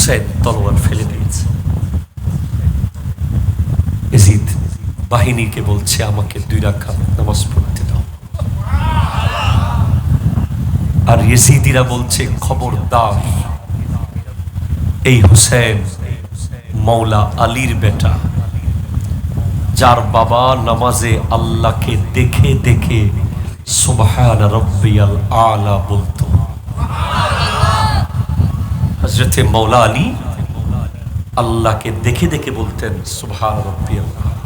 হুসাইন তলোয়ার ফেলে দিয়েছে। ইয়াজিদ বাহিনীকে বলছে, আমাকে 2 রাকাত নামাজ পড়তে দাও। আর ইয়াজিদিরা বলছে, খবরদার, এই হুসাইন মৌলা আলীর বেটা, যার বাবা নামাজে আল্লাহকে দেখে দেখে সুবহান রাব্বিয়াল আলা বলতো। হযরতে মৌলা আলী আল্লাহকে দেখে দেখে বলতেন সুবহান রাব্বিয়াল আলা।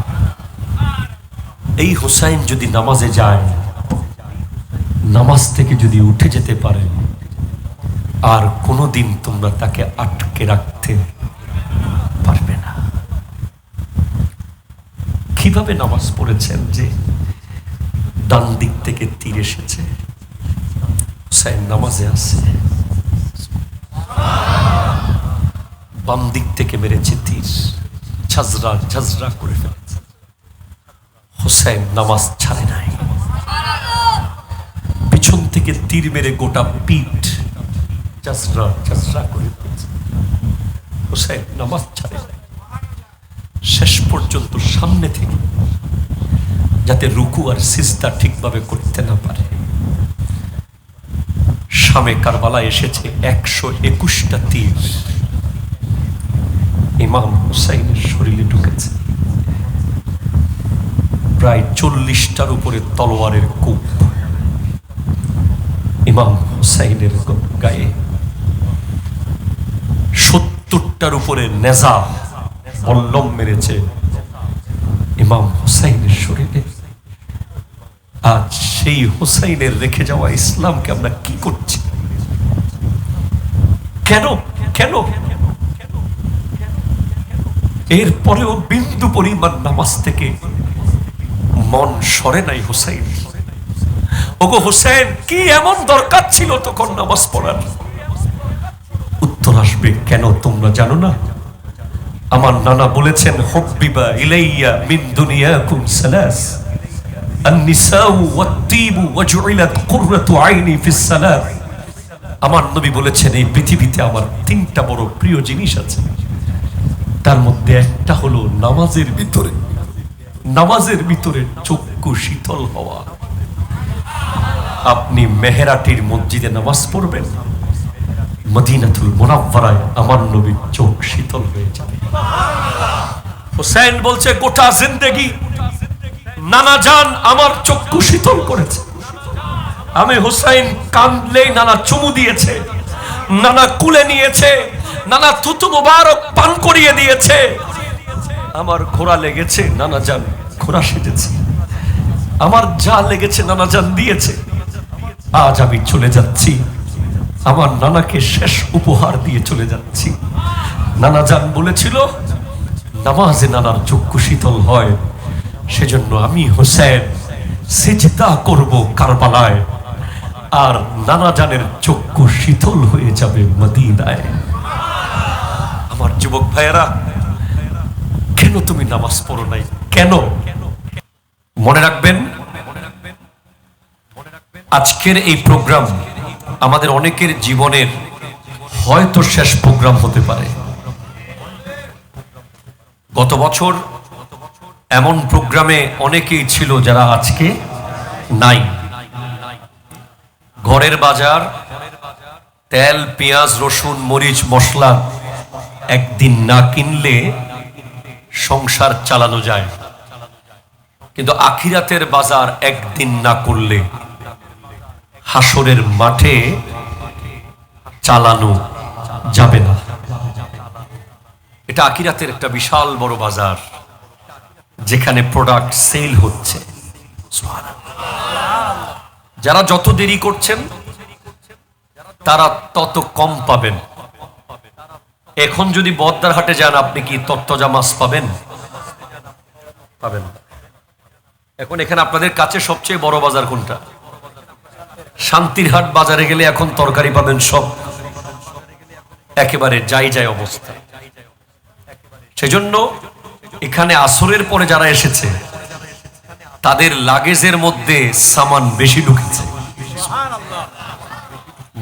এই হুসাইন যদি নামাজে যায়, নামাজ থেকে যদি উঠে যেতে পারে, আর কোনোদিন তোমরা তাকে আটকে রাখতে পারবে না। কিভাবে নামাজ পড়েছেন যে ডান দিক থেকে তীর এসেছে, হুসাইন নামাজে আছে, বাম দিক থেকে মেরেছে তীর, ঝাঁঝরা ঝাঁঝরা করে ফেলেছে। হুসাইন নামাজ ছাড়ে নাই, পিছন থেকে তীর মেরে গোটা পিঠ ঝাঁঝরা ঝাঁঝরা করে ফেলেছে। হুসাইন নামাজ ছাড়ে নাই, শেষ পর্যন্ত সামনে থেকে, যাতে রুকু আর সিজদা ঠিকভাবে করতে না পারে। শামে কারবালা এসেছে 121টা তীর ইমাম হুসাইনের শরীরে ঢুকেছে। প্রায় 40টার উপরে তলোয়ারের কূপ ইমাম হুসাইনের গায়ে, 70টার উপরে নেজা বল্লম মেরেছে ইমাম হুসাইনের শরীরে। আজ সেই হুসাইনের রেখে যাওয়া ইসলামকে আমরা কি করছি? কেন কেন? এরপরেও বিন্দু পরিমাণ নামাজ থেকে মন সরে নাই হুসাইন। ওগো হুসাইন, কি এমন দরকার ছিল তখন নামাজ পড়ার? উত্তর আসবে, কেন তোমরা জানো না? আমার নানা বলেছেন, হুব্বিবা ইলাইয়া মিন দুনিয়াকুম সালাস, আন-নিসাউ ওয়াত-তিবু ওয়াজউইলাত কুররাতু আইনি ফিস সালাত। আমার নবী বলেছেন, এই পৃথিবীতে আমার 3টা বড় প্রিয় জিনিস আছে, তার মধ্যে একটা হলো নামাজের ভিতরে চক্ষু শীতল হওয়া। আপনি মেহেরাটির মসজিদে নামাজ পড়বেন, মদিনাতুল মুনাওয়ারায় আমার নবীর চোখ শীতল হয়ে যাবে। হুসাইন বলছে, গোটা জিন্দেগি নানা জান আমার চক্ষু শীতল করেছে। আমি হুসাইন কাঁদলেই নানা চুমু দিয়েছে, নানা কুলে নিয়েছে, নানা থুতু মুবারক পান করিয়ে দিয়েছে। আমার ঘোড়া লেগেছে, নানা জান ঘোড়া সেজেছে। আমার যা লেগেছে নানা জান দিয়েছে। আজ আমি চলে যাচ্ছি, আমার নানাকে শেষ উপহার দিয়ে চলে যাচ্ছি। নানা জান বলেছিল, নামাজে নানার চক্ষু শীতল হয়, সেজন্য আমি হুসাইন সিজদা করব কারবালায়, আর নানা জানের চক্ষু শীতল হয়ে যাবে মদিনায়। আমার যুবক ভাইয়েরা, কেন তুমি নামাজ পড়ো নাই? কেন? মনে রাখবেন, আজকের এই প্রোগ্রাম আমাদের অনেকের জীবনের হয়তো শেষ প্রোগ্রাম হতে পারে। গত বছর এমন প্রোগ্রামে অনেকেই ছিল যারা আজকে নাই। ঘরের বাজার, তেল, পেঁয়াজ, রসুন, মরিচ, মশলা একদিন না কিনলে সংসার চালানো যায়, কিন্তু আখিরাতের বাজার একদিন না করলে হাসরের মাঠে চালানো যাবে না। এটা আখিরাতের একটা বিশাল বড় বাজার, যেখানে প্রোডাক্ট সেল হচ্ছে। যারা যত দেরি করছেন তারা তত কম পাবেন। এখন যদি বদ্দারহাটে যান, আপনি কি তত্ত্বজা মাছ পাবেন? পাবেন। এখন এখানে আপনাদের কাছে সবচেয়ে বড় বাজার কোনটা? শান্তিরহাট বাজারে গেলে এখন তরকারি পাবেন সব একেবারে যাই যাই অবস্থা। সেজন্য এখানে আসরের পরে যারা এসেছে তাদের লাগেজের মধ্যে সামান বেশি ঢুকেছে।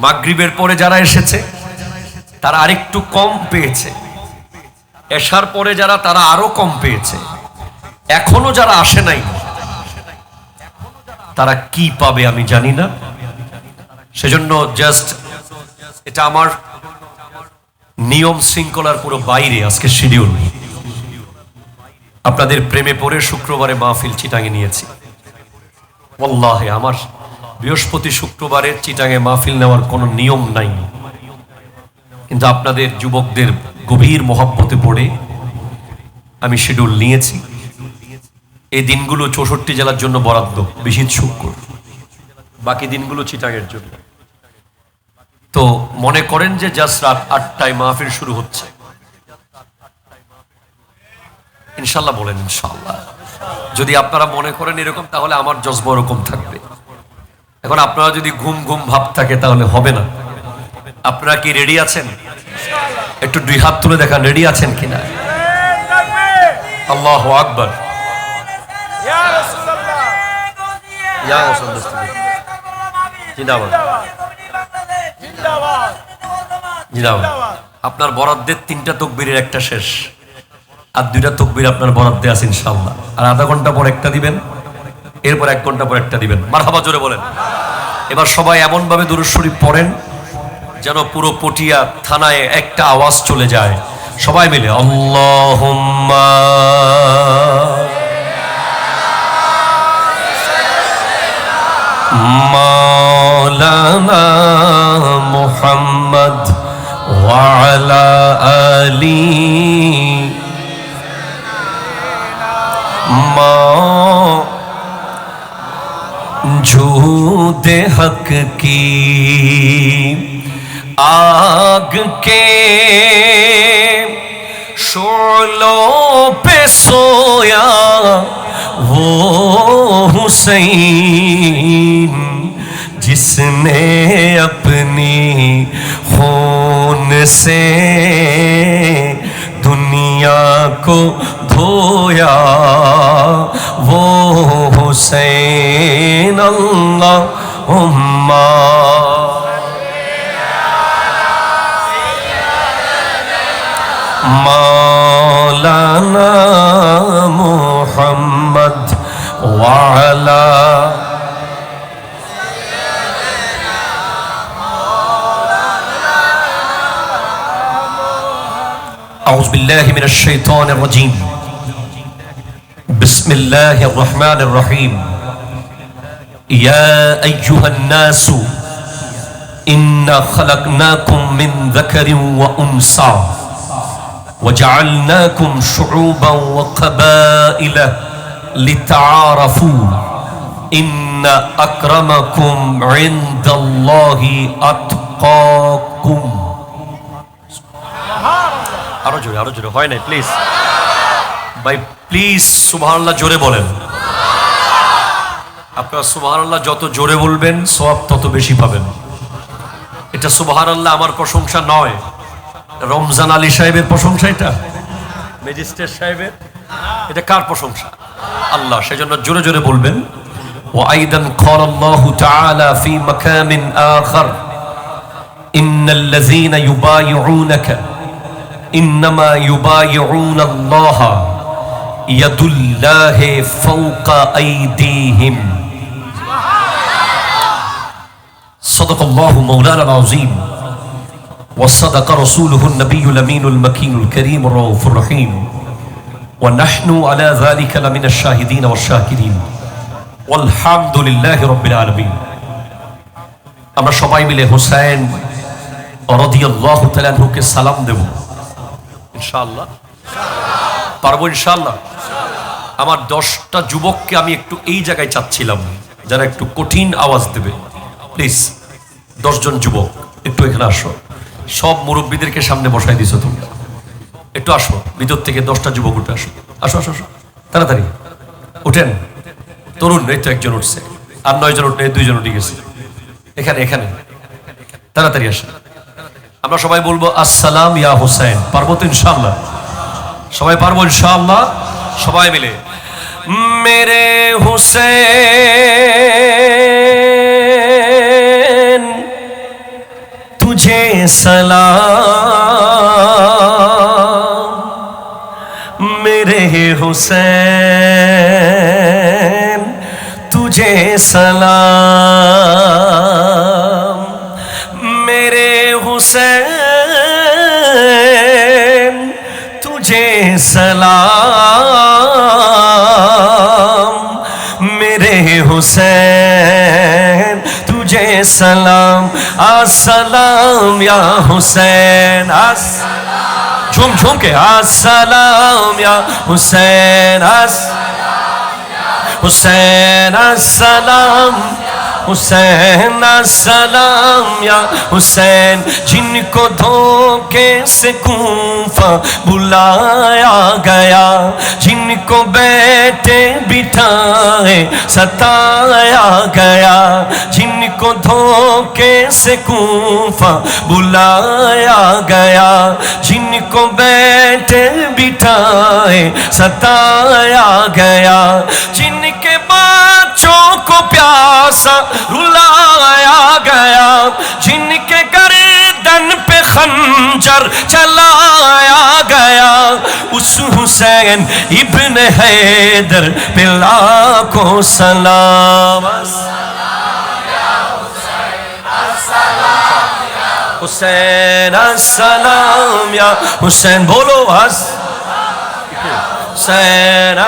মাগরিবের পরে যারা এসেছে তারা আরেকটু কম পেয়েছে, এশার পরে যারা তারা আরো কম পেয়েছে, এখনো যারা আসে নাই তারা কি পাবে আমি জানি না। সেজন্য জাস্ট এটা আমার নিয়ম শৃঙ্খলার পুরো বাইরে আজকে শিডিউল। আপনাদের প্রেমে পড়ে শুক্রবারে মাহফিল চিটাঙে নিয়েছি। ওয়াল্লাহি আমার বৃহস্পতি শুক্রবারে চিটাঙে মাহফিল নেওয়ার কোনো নিয়ম নাই, কিন্তু আপনাদের যুবকদের গভীর মহব্বতে পড়ে আমি শিডিউল নিয়েছি। এই দিনগুলো 64 জেলার জন্য বরাদ্দ, বিশিত শুক্র, বাকি দিনগুলো চিটাঙের জন্য। তো মনে করেন যে জাস্ট রাত 8টায় মাহফিল শুরু হচ্ছে, ইনশাল্লাহ বলেন ইনশাল্লাহ। যদি আপনারা মনে করেন এরকম, তাহলে আমার জজবা ওরকম থাকবে। এখন আপনারা যদি ঘুম ঘুম ভাব থাকে তাহলে হবে না। আপনারা কি রেডি আছেন? একটু 2 হাত তুলে দেখান, রেডি আছেন কিনা? আল্লাহু আকবার। আপনার বরাদ্দের 3টা তকবীরের একটা শেষ, আর 2টা তকবীর আপনার বরাদ্দে আছে ইনশাআল্লাহ। আর আধা ঘন্টা পর একটা দিবেন, এরপর 1 ঘন্টা পর একটা দিবেন। মারহাবা জোরে বলেন। এবার সবাই এমন ভাবে দুরূদ শরীফ পড়েন যেন পুরো পটিয়া থানায় একটা আওয়াজ চলে যায়। সবাই মিলে আল্লাহুম্মা মাওলানা মুহাম্মদ ওয়া আলা আলি झूदे हक की आग के शोलों पे सोया वो हुसैन जिसने अपनी खून से दुनिया को धोया वो हुसैन अल्लाहुम्मा मौलाना मुहम्मद वाला أعوذ بالله من الشيطان الرجيم بسم الله الرحمن الرحيم يا أيها الناس إنا خلقناكم من ذكر وأنثى وجعلناكم شعوبا وقبائل لتعارفوا إن أكرمكم عند الله أتقاكم। আরো জোরে হয় না প্লিজ ভাই, প্লিজ সুবহানাল্লাহ জোরে বলেন। আপনারা সুবহানাল্লাহ যত জোরে বলবেন সওয়াব তত বেশি পাবেন। এটা সুবহানাল্লাহ আমার প্রশংসা নয়, রমজান আলী সাহেবের প্রশংসা, এটা ম্যাজিস্ট্রেট সাহেবের। এটা কার প্রশংসা? আল্লাহ। সেজন্য জোরে জোরে বলবেন। ওয়া আইদান ক্বালাল্লাহু তাআলা ফি মাকামিন আখার ইন্নাল্লাযীনা ইউবাইউনাকা ইন্নামা ইউবাইউনাল্লাহ ইয়াদুল্লাহি ফাওকা আইদিহিম। সাদাকাল্লাহু মাওলানাল আযীম ওয়া সাদাকা রাসূলুহুন নাবিয়্যুল আমিনুল মাকিনুল কারীমুর রাউফুর রহিম ওয়া নাহনু আলা যালিকা লামিনাশ শাহিদিন ওয়াশ শাকিরিন ওয়ালহামদুলিল্লাহি রাব্বিল আলামিন। আমরা সবাই মিলে হুসাইন রাদিয়াল্লাহু তাআলা আনহুকে সালাম দেব ইনশাআল্লাহ। পারবো ইনশাআল্লাহ। আমার 10টা যুবককে আমি একটু এই জায়গায় চাচ্ছিলাম যারা একটু কঠিন আওয়াজ দেবে। প্লিজ 10 জন যুবক একটু এখানে আসো। সব মুরব্বীদেরকে সামনে বসাই দিছো তোমরা, একটু আসো ভিতর থেকে 10টা যুবক উঠে আসো। আসো আসো আসো তাড়াতাড়ি উঠেন। তরুণ এই তো একজন উঠছে, আর 9 জন উঠে, 2 জন উঠে গেছে। এখানে এখানে তাড়াতাড়ি আসেন। আমরা সবাই বলবো আসসালাম ইয়া হুসাইন। পারবো তো ইনশাআল্লাহ? সবাই পারবো ইনশাআল্লাহ? সবাই মিলে মেরে হুসैन तुझे सलाम हुसैन तुझे सलाम, मेरे हुसैन तुझे सलाम, मेरे हुसैन तुझे सलाम। अस्सलाम या हुसैन, झूम झूम के अस्सलाम या हुसैन, हुसैन अस्सलाम, हुसैन अस्सलाम या हुसैन। जिनको धोखे से कूफा बुलाया गया, जिनको बैठे बिठाए सताया गया, जिनको धोखे से कूफा बुलाया गया, जिनको बैठे बिठाए सताया गया, जिनके बच्चों को प्यासा रुलाया गया, जिनके गर्दन पे खंजर चलाया गया, उस हुसैन इब्न हैदर पे लाखों सलाम। हुसैन अस्सलाम या हुसैन, बोलो हुसैन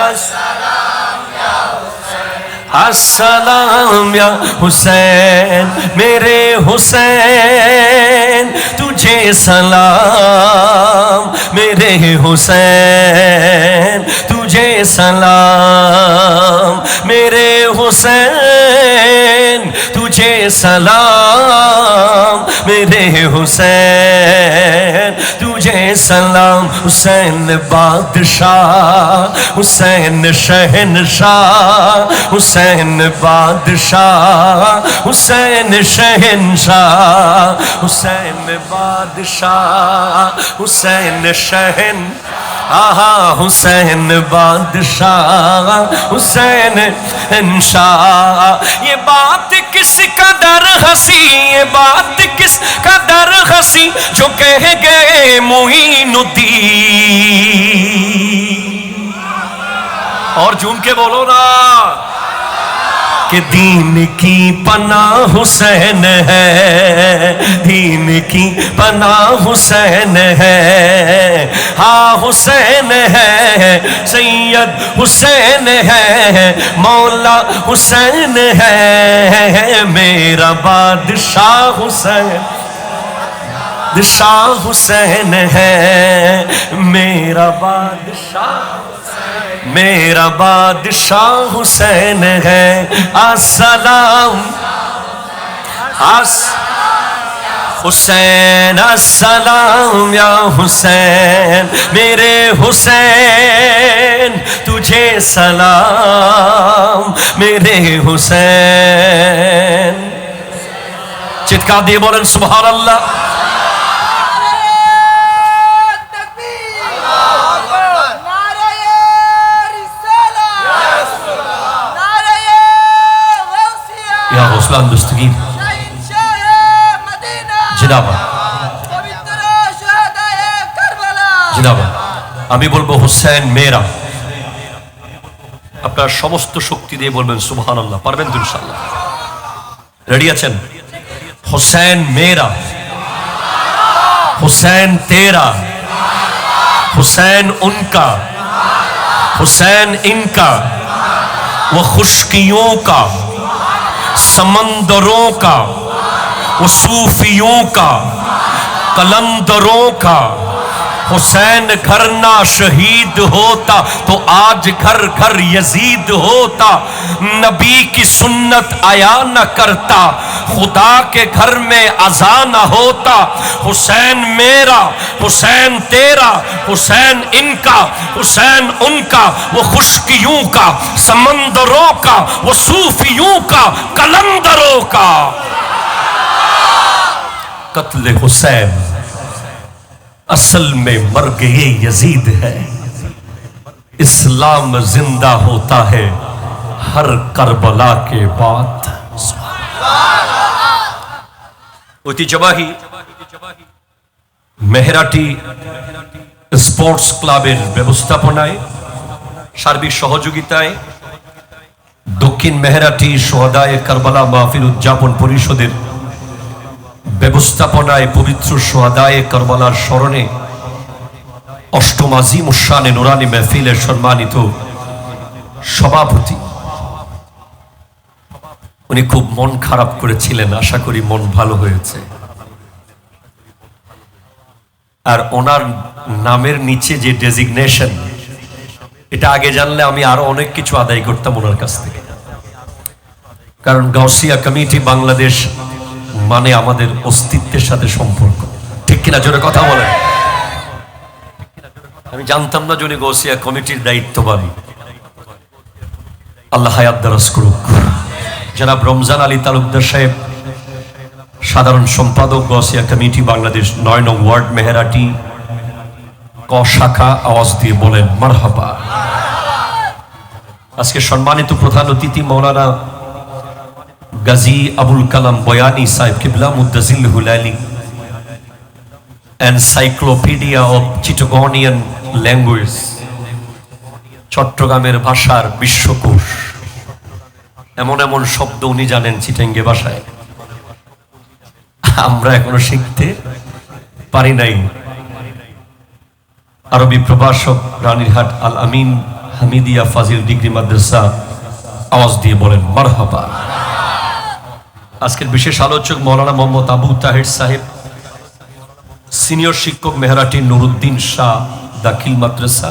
अस्सलाम या हुसैन, मेरे हुसैन तुझे सलाम, मेरे हुसैन तुझे सलाम, मेरे हुसैन तुझे सलाम, मेरे हुसैन तुझे सलाम। हुसैन बादशाह, हुसैन शहनशाह, हुसैन बादशाह, हुसैन शहनशाह, हुसैन बादशाह, हुसैन शहन, आहा हुसैन बादशाह, हुसैन शहनशाह। ये बात किस कदर हंसी, ये बात किस कदर हंसी, जो कह गए मुईनुद्दीन। और झूम के बोलो ना कि दीन की पनाह हुसैन है, दीन की पनाह हुसैन है, हाँ हुसैन है, सैयद हुसैन है, मौला हुसैन है, मेरा बादशाह हुसैन, बादशाह हुसैन है, मेरा बादशाह, मेरा बादशाह हुसैन है। अस्सलाम हुसैन अस्सलाम या हुसैन, मेरे हुसैन तुझे सलाम, मेरे हुसैन। चित्कार दिए बोलें सुभान अल्लाह। या हौसला दस्तगीर जिंदाबाद, जिंदाबाद। আমি বলবো হুসেন মেরা, আপনার সমস্ত শক্তি দিয়ে বলবেন সুবহানাল্লাহ। পারবেন তো ইনশাআল্লাহ? রেডি আছেন? হুসেন মেরা, হুসেন তেরা, হুসেन उनका, हुसैन इनका, वो खुशकियों का, समंदरों का, वो सूफियों का, कलंदरों का। हुसैन घर ना शहीद होता तो आज घर घर यजीद होता। नबी की सुन्नत आया न करता, खुदा के घर में अज़ा न होता। हुसैन मेरा, हुसैन तेरा, हुसैन इनका, हुसैन उनका, वो खुशकियों का, समंदरों का, वो सूफियों का, कलंदरों का। कत्ल हुसैन असल में मर्ग ये यजीद है। इस्लाम जिंदा होता है हर करबला के बाद। ঐতিহ্যবাহী মেহরাটি স্পোর্টস ক্লাবের ব্যবস্থাপনায় সার্বিক সহযোগিতায় দক্ষিণ মেহেরাটি সোহাদায়ে কারবালা মাহফিল উদযাপন পরিষদের ব্যবস্থাপনায় পবিত্র সোহাদায়ে কারবালার স্মরণে অষ্টম আজিম উশানে নুরানি মাহফিলের সম্মানিত সভাপতি, উনি খুব মন খারাপ করেছিলেন, আশা করি মন ভালো হয়েছে। আর ওনার নামের নিচে যে ডেজিগনেশন, এটা আগে জানলে আমি আরো অনেক কিছু আদায় করতাম ওনার কাছ থেকে। কারণ গাউসিয়া কমিটি বাংলাদেশ মানে আমাদের অস্তিত্বের সাথে সম্পর্ক, ঠিক কিনা? জোরে কথা বলেন। আমি জানতাম না যে উনি গাউসিয়া কমিটির দায়িত্ববান। আল্লাহ হায়াত দারাজ করুক। জনাব রমজান আলী তালুকদার সাহেব, সাধারণ সম্পাদক গাউসিয়া কমিটি বাংলাদেশ ৯ নং ওয়ার্ড মেহেরাটি ক শাখা, আওয়াজ দিয়ে বলেন মারহাবা। আজকে সম্মানিত প্রধান অতিথি মৌলানা গাজী আবুল কালাম বয়ানি সাহেব কিবলা মুদ্দাজিল হুলালি, এনসাইক্লোপিডিয়া অফ চিটাগনিয়ান ল্যাঙ্গুয়েজ, চট্টগ্রামের ভাষার বিশ্বকোষ। এমন এমন শব্দ উনি জানেন চিটাঙ্গে ভাষায়, আমরা এখনো শিখতে পারি নাই। আরবি প্রভাষক রানীরহাট আল আমিন হামিদিয়া ফাজিল ডিগ্রি মাদ্রাসা, আওয়াজ দিয়ে বলেন মারহাবা। আজকের বিশেষ আলোচক মৌলানা মোহাম্মদ আবু তাহের সাহেব, সিনিয়র শিক্ষক মেহেরাটি নুরুদ্দিন শাহ দাখিল মাদ্রাসা,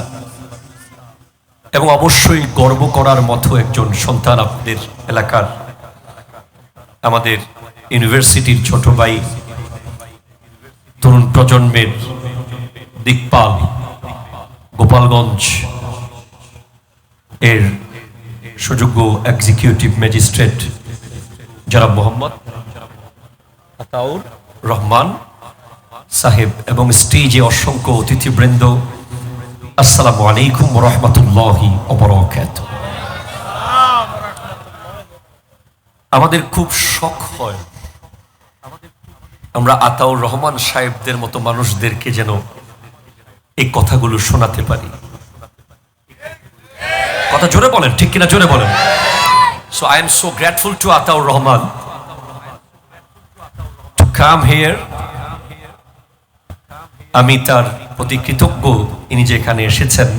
এবং অবশ্যই গর্ব করার মতো একজন সন্তান আপনাদের এলাকার, আমাদের ইউনিভার্সিটির ছোট ভাই, তরুণ প্রজন্মের দিকপাল, গোপালগঞ্জ এর সুযোগ্য এক্সিকিউটিভ ম্যাজিস্ট্রেট জনাব মোহাম্মদ আতাউর রহমান সাহেব, এবং স্টেজে অসংখ্য অতিথিবৃন্দ, আসসালামু আলাইকুম ওয়া রাহমাতুল্লাহি ওয়া বারাকাতুহু। আমাদের খুব শখ হয় আমরা আতাউর রহমান সাহেবদের মতো মানুষদেরকে যেন এই কথাগুলো শোনাতে পারি। কথা জোরে বলেন, ঠিক কিনা? জোরে বলেন। So I am so grateful to Ataur Rahman to come here. আমি তার প্রতি কৃতজ্ঞ, ইনি যেখানে এসেছেন,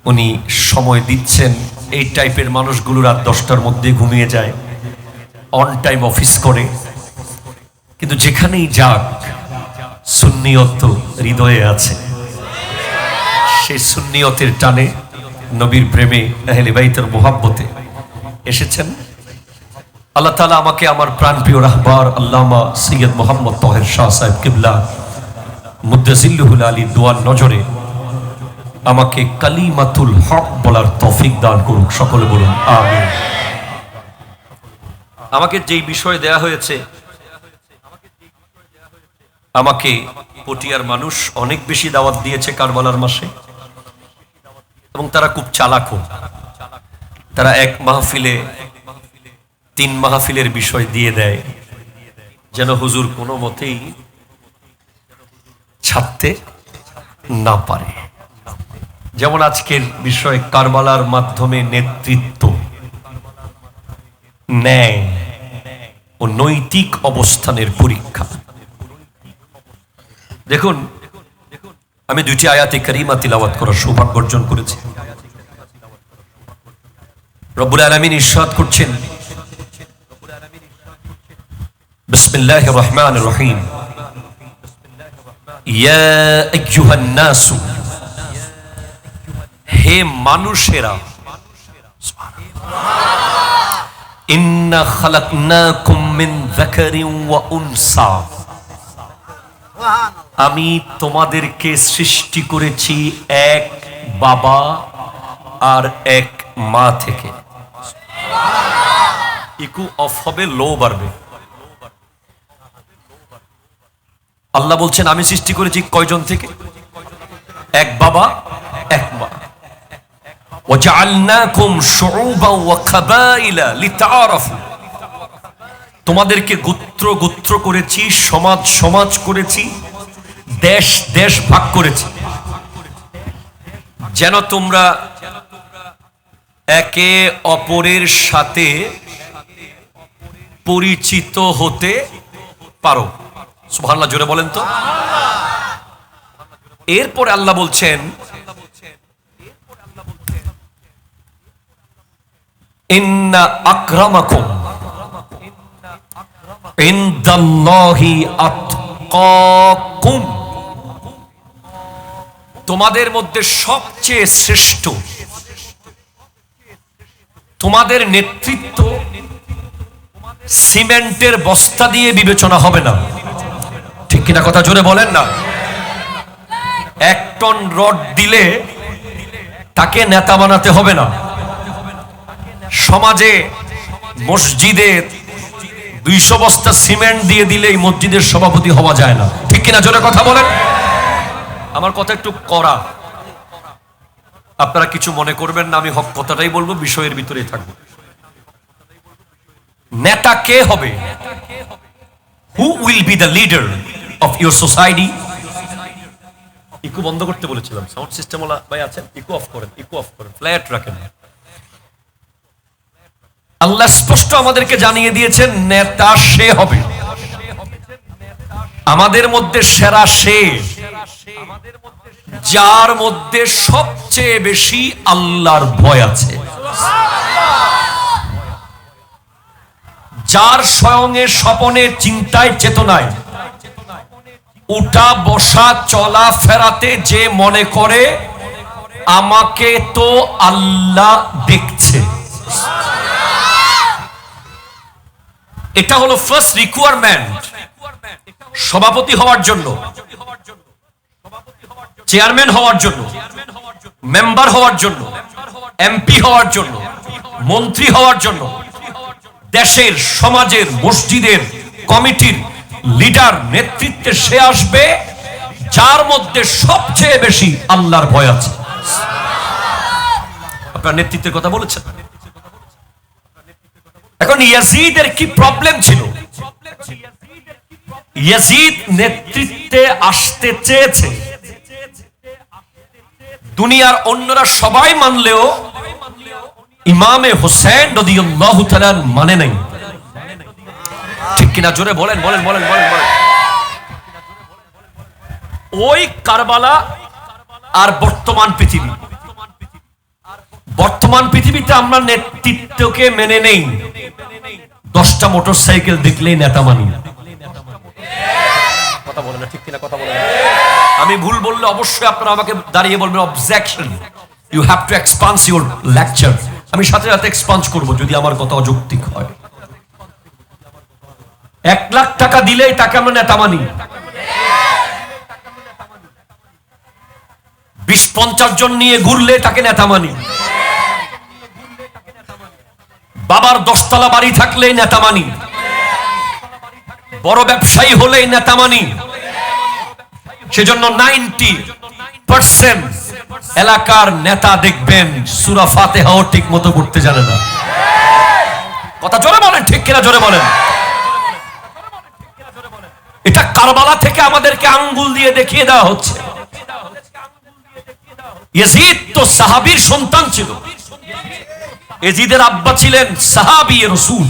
উনি সময় দিচ্ছেন। এই টাইপের মানুষগুলো রাত 10টার মধ্যে ঘুমিয়ে যায়, অন টাইম অফিস করে, কিন্তু যেখানেই যাক সুন্নিয়ত হৃদয়ে আছে। সেই সুন্নিয়তের টানে, নবীর প্রেমে, আহলে বাইতের মুহাব্বতে এসেছেন। আল্লাহ তাআলা আমাকে আমার প্রাণপ্রিয় রাহবার আল্লামা সৈয়দ মোহাম্মদ তাহের শাহ সাহেব কিবলা মুদ্দাজিল্লুহুল আলী দোয়ার নজরে আমাকে কালিমাতুল হক বলার তৌফিক দান করুক। সকলে বলুন আমিন। আমাকে যেই বিষয় দেয়া হয়েছে, আমাকে পটিয়ার মানুষ অনেক বেশি দাওয়াত দিয়েছে কারবালার মাসে, এবং তারা খুব চালাক। তারা এক মাহফিলে 3 মাহফিলের বিষয় দিয়ে দেয়, যেন হুজুর কোনো মতেই ছাড়তে না পারে। যেমন আজকের বিষয় কারবালার মাধ্যমে নেতৃত্ব, ন্যায় ও নৈতিক অবস্থানের পরীক্ষা। দেখুন, আমি 2টি আয়াতে কারিমা তিলাওয়াত করার সৌভাগ্য অর্জন করেছি। রব্বুল আলামিন ইরশাদ করছেন, বিসমিল্লাহির রহমানির রহিম, ইয়া আইয়ুহান নাসু, হে মানুষেরা, ইন্না খালাকনাকুম মিন যাকারিন ওয়া উনসা, আমি তোমাদেরকে সৃষ্টি করেছি এক বাবা আর এক মা থেকে। ইকু অফ হবে, লো বাড়বে। আল্লাহ বলছেন আমি সৃষ্টি করেছি কয়জন থেকে? এক বাবা এক মা। ওয়াজআলনাকুম শুউবান ওয়া কাবাইলা লিতাআরাফু, তোমাদেরকে গোত্র গোত্র করেছি, সমাজ সমাজ করেছি, দেশ দেশ ভাগ করেছি, যেন তোমরা একে অপরের সাথে পরিচিত হতে পারো। সুবহানাল্লাহ, জোরে বলেন তো। এরপর আল্লাহ বলছেন, ইন্না আকরামাকুম ইনদাল্লাহি আতকাকুম, তোমাদের মধ্যে সবচেয়ে শ্রেষ্ঠ, তোমাদের নেতৃত্ব সিমেন্টের বস্তা দিয়ে বিবেচনা হবে না। ঠিক কিনা কথা জোরে বলেন না। 1 টন রড দিলে তাকে নেতা বানাতে হবে না। সমাজে মসজিদে 200 বস্তা সিমেন্ট দিয়ে দিলেই মসজিদের সভাপতি হওয়া যায় না। ঠিক কিনা জোরে কথা বলেন। আমার কথা একটু কড়া, আপনারা কিছু মনে করবেন না, আমি হক কথাটাই বলবো, বিষয়ের ভিতরেই থাকবো। নেতা কে হবে? Who will be the leader of your society? Echo বন্ধ করতে বলেছিলাম, সাউন্ড সিস্টেম ওলা ভাই আছেন, ইকো অফ করেন, ইকো অফ করেন, ফ্ল্যাট রাখেন। আল্লাহ স্পষ্ট আমাদেরকে জানিয়ে দিয়েছেন নেতা সে হবে। আমাদের মধ্যে সেরা সে, যার মধ্যে সবচেয়ে বেশি আল্লাহর ভয় আছে, যার স্বয়ংে স্বপনে চিন্তায় চেতনায় উঠা বসা চলা ফেরাতে যে মনে করে আমাকে তো আল্লাহ দেখছে। এটা হলো ফার্স্ট রিকোয়ারমেন্ট সভাপতি হওয়ার জন্য, চেয়ারম্যান হওয়ার জন্য, মেম্বার হওয়ার জন্য, এমপি হওয়ার জন্য, মন্ত্রী হওয়ার জন্য, দেশের, সমাজের, মসজিদের, কমিটির লিডার, নেতৃত্বে সে আসবে যার মধ্যে সবচেয়ে বেশি আল্লাহর ভয় আছে। আপনার নেতৃত্বের কথা বলেছেন। এখন ইয়াজিদের কি প্রবলেম ছিল? ইয়াজিদ নেতৃত্বে আসতে চেয়েছে, দুনিয়ার অন্যরা সবাই মানলেও ইমামে হোসেন রাদিয়াল্লাহু তাআলা মানে নাই। ঠিক কিনা জোরে বলেন, বলেন বলেন বলেন বলেন। ওই কারবালা আর বর্তমান পৃথিবী, বর্তমান পৃথিবীতে আমরা নেতৃত্বকে মেনে নেই। 10টা মোটরসাইকেল দেখলেই নেতা মানি। কথা বলেন না, ঠিক কিনা কথা বলেন। আমি ভুল বললে অবশ্যই আপনারা আমাকে দাঁড়িয়ে বলবেন objection, you have to expand your lecture. আমি সাথে সাথে এক্সপান্স করব যদি আমার কথা অযৌক্তিক হয়। 1 লাখ টাকা দিলেই তাকে আমরা নেতা মানি। 20-50 জন নিয়ে ঘুরলে তাকে নেতা মানি। বাবার 10 তলা বাড়ি থাকলেই নেতা মানি। বড় ব্যবসায়ী হলেই নেতা মানি। সেজন্য 90% এলাকার নেতা দেখবেন সূরা ফাতিহাও ঠিক মতো পড়তে জানে না। কথা জোরে বলেন, ঠিক কিনা জোরে বলেন। এটা কারবালা থেকে আমাদেরকে আঙ্গুল দিয়ে দেখিয়ে দেওয়া হচ্ছে। ইয়াজিদ তো সাহাবীর সন্তান ছিল। ইয়াজিদের আব্বা ছিলেন সাহাবী রাসূল।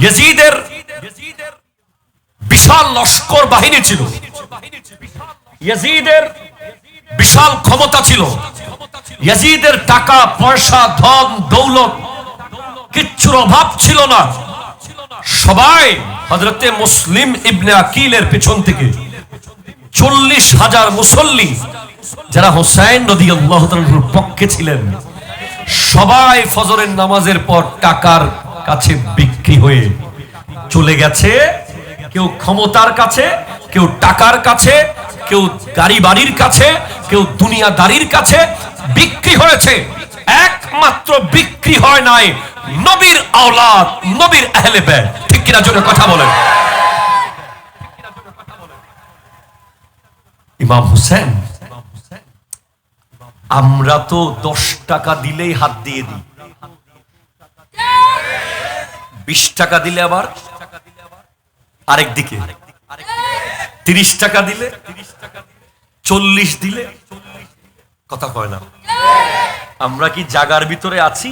ইয়াজিদের বিশাল লস্কর বাহিনী ছিল। ইয়াজিদের বিশাল ক্ষমতা ছিল। ইয়াজিদের টাকা পয়সা, ধন দৌলত কিচ্ছুর অভাব ছিল না। সবাই হযরতে মুসলিম ইবনে আকিলের পেছন থেকে 40,000 মুসল্লি যারা হোসেন রাদিয়াল্লাহু তাআলার পক্ষে ছিলেন, সবাই ফজরের নামাজের পর টাকার কাছে বিক্রি হয়ে চলে গেছে। কেউ ক্ষমতার কাছে, কেউ টাকার কাছে, কেউ গাড়ি বাড়ির কাছে, কেউ দুনিয়াদারির কাছে বিক্রি হয়েছে। একমাত্র বিক্রি হয় নাই নবীর আওলাদ, নবীর আহলে বাইত। ঠিক কিনা জোরে কথা বলেন। ইমাম হোসেন, আমরা তো 10 টাকা দিলেই হাত দিয়ে দিই, 20 টাকা দিলে আবার আরেক দিকে, 30 টাকা দিলে, 40 দিলে, কথা কয় না। আমরা কি জাগার ভিতরে আছি?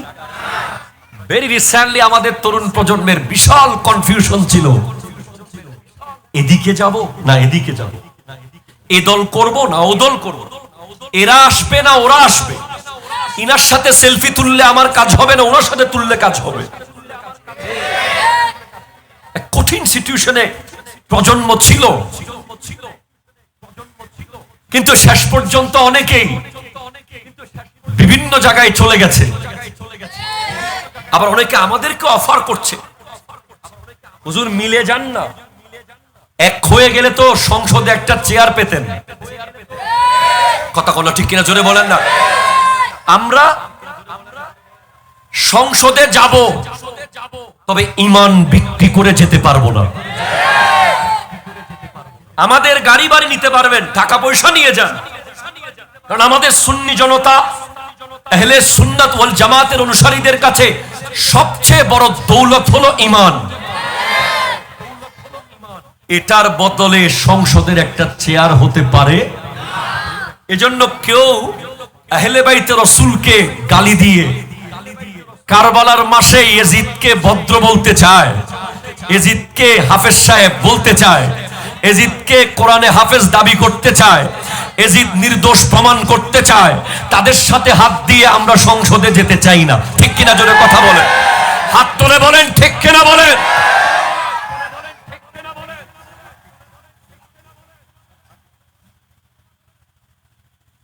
ভেরি রিসেন্টলি আমাদের তরুণ প্রজন্মের বিশাল কনফিউশন ছিল, এদিকে যাব না এদিকে যাব, এ দল করব না ও দল করব, এরা আসবে না ওরা আসবে, ইনার সাথে সেলফি তুললে আমার কাজ হবে না ওনার সাথে তুললে কাজ হবে। কঠিন সিচুয়েশনে প্রজন্ম ছিল, কিন্তু শেষ পর্যন্ত অনেকেই বিভিন্ন জায়গায় চলে গেছে। আবার অনেকে আমাদেরকে অফার করছে, হুজুর মিলে যান না, এক হয়ে গেলে তো সংসদে একটা চেয়ার পেতেন। কথা কোনো ঠিক কিনা জোরে বলেন না। আমরা সংসদে যাব, তবে ঈমান বিক্রি করে যেতে পারবো না। আমাদের গাড়ি বাড়ি নিতে পারবেন, টাকা পয়সা নিয়ে যান, কারণ আমাদের সুন্নি জনতা আহলে সুন্নাত ওয়াল জামাতের অনুসারীদের কাছে সবচেয়ে বড় দৌলত হলো ঈমান। এটার বদলে সংসদের একটা চেয়ার হতে পারে। এজন্য কেউ আহলে বাইতে রাসূলকে গালি দিয়ে কারবালার মাসে ইয়াজিদকে ভদ্র বলতে চায়, ইয়াজিদকে হাফেজ সাহেব বলতে চায়, ইয়াজিদকে কোরআনে হাফেজ দাবি করতে চায়, ইয়াজিদ নির্দোষ প্রমাণ করতে চায়, তাদের সাথে হাত দিয়ে আমরা সংসদে যেতে চাই না। ঠিক কিনা জোরে কথা বলেন, হাত তুলে বলেন ঠিক কিনা বলেন।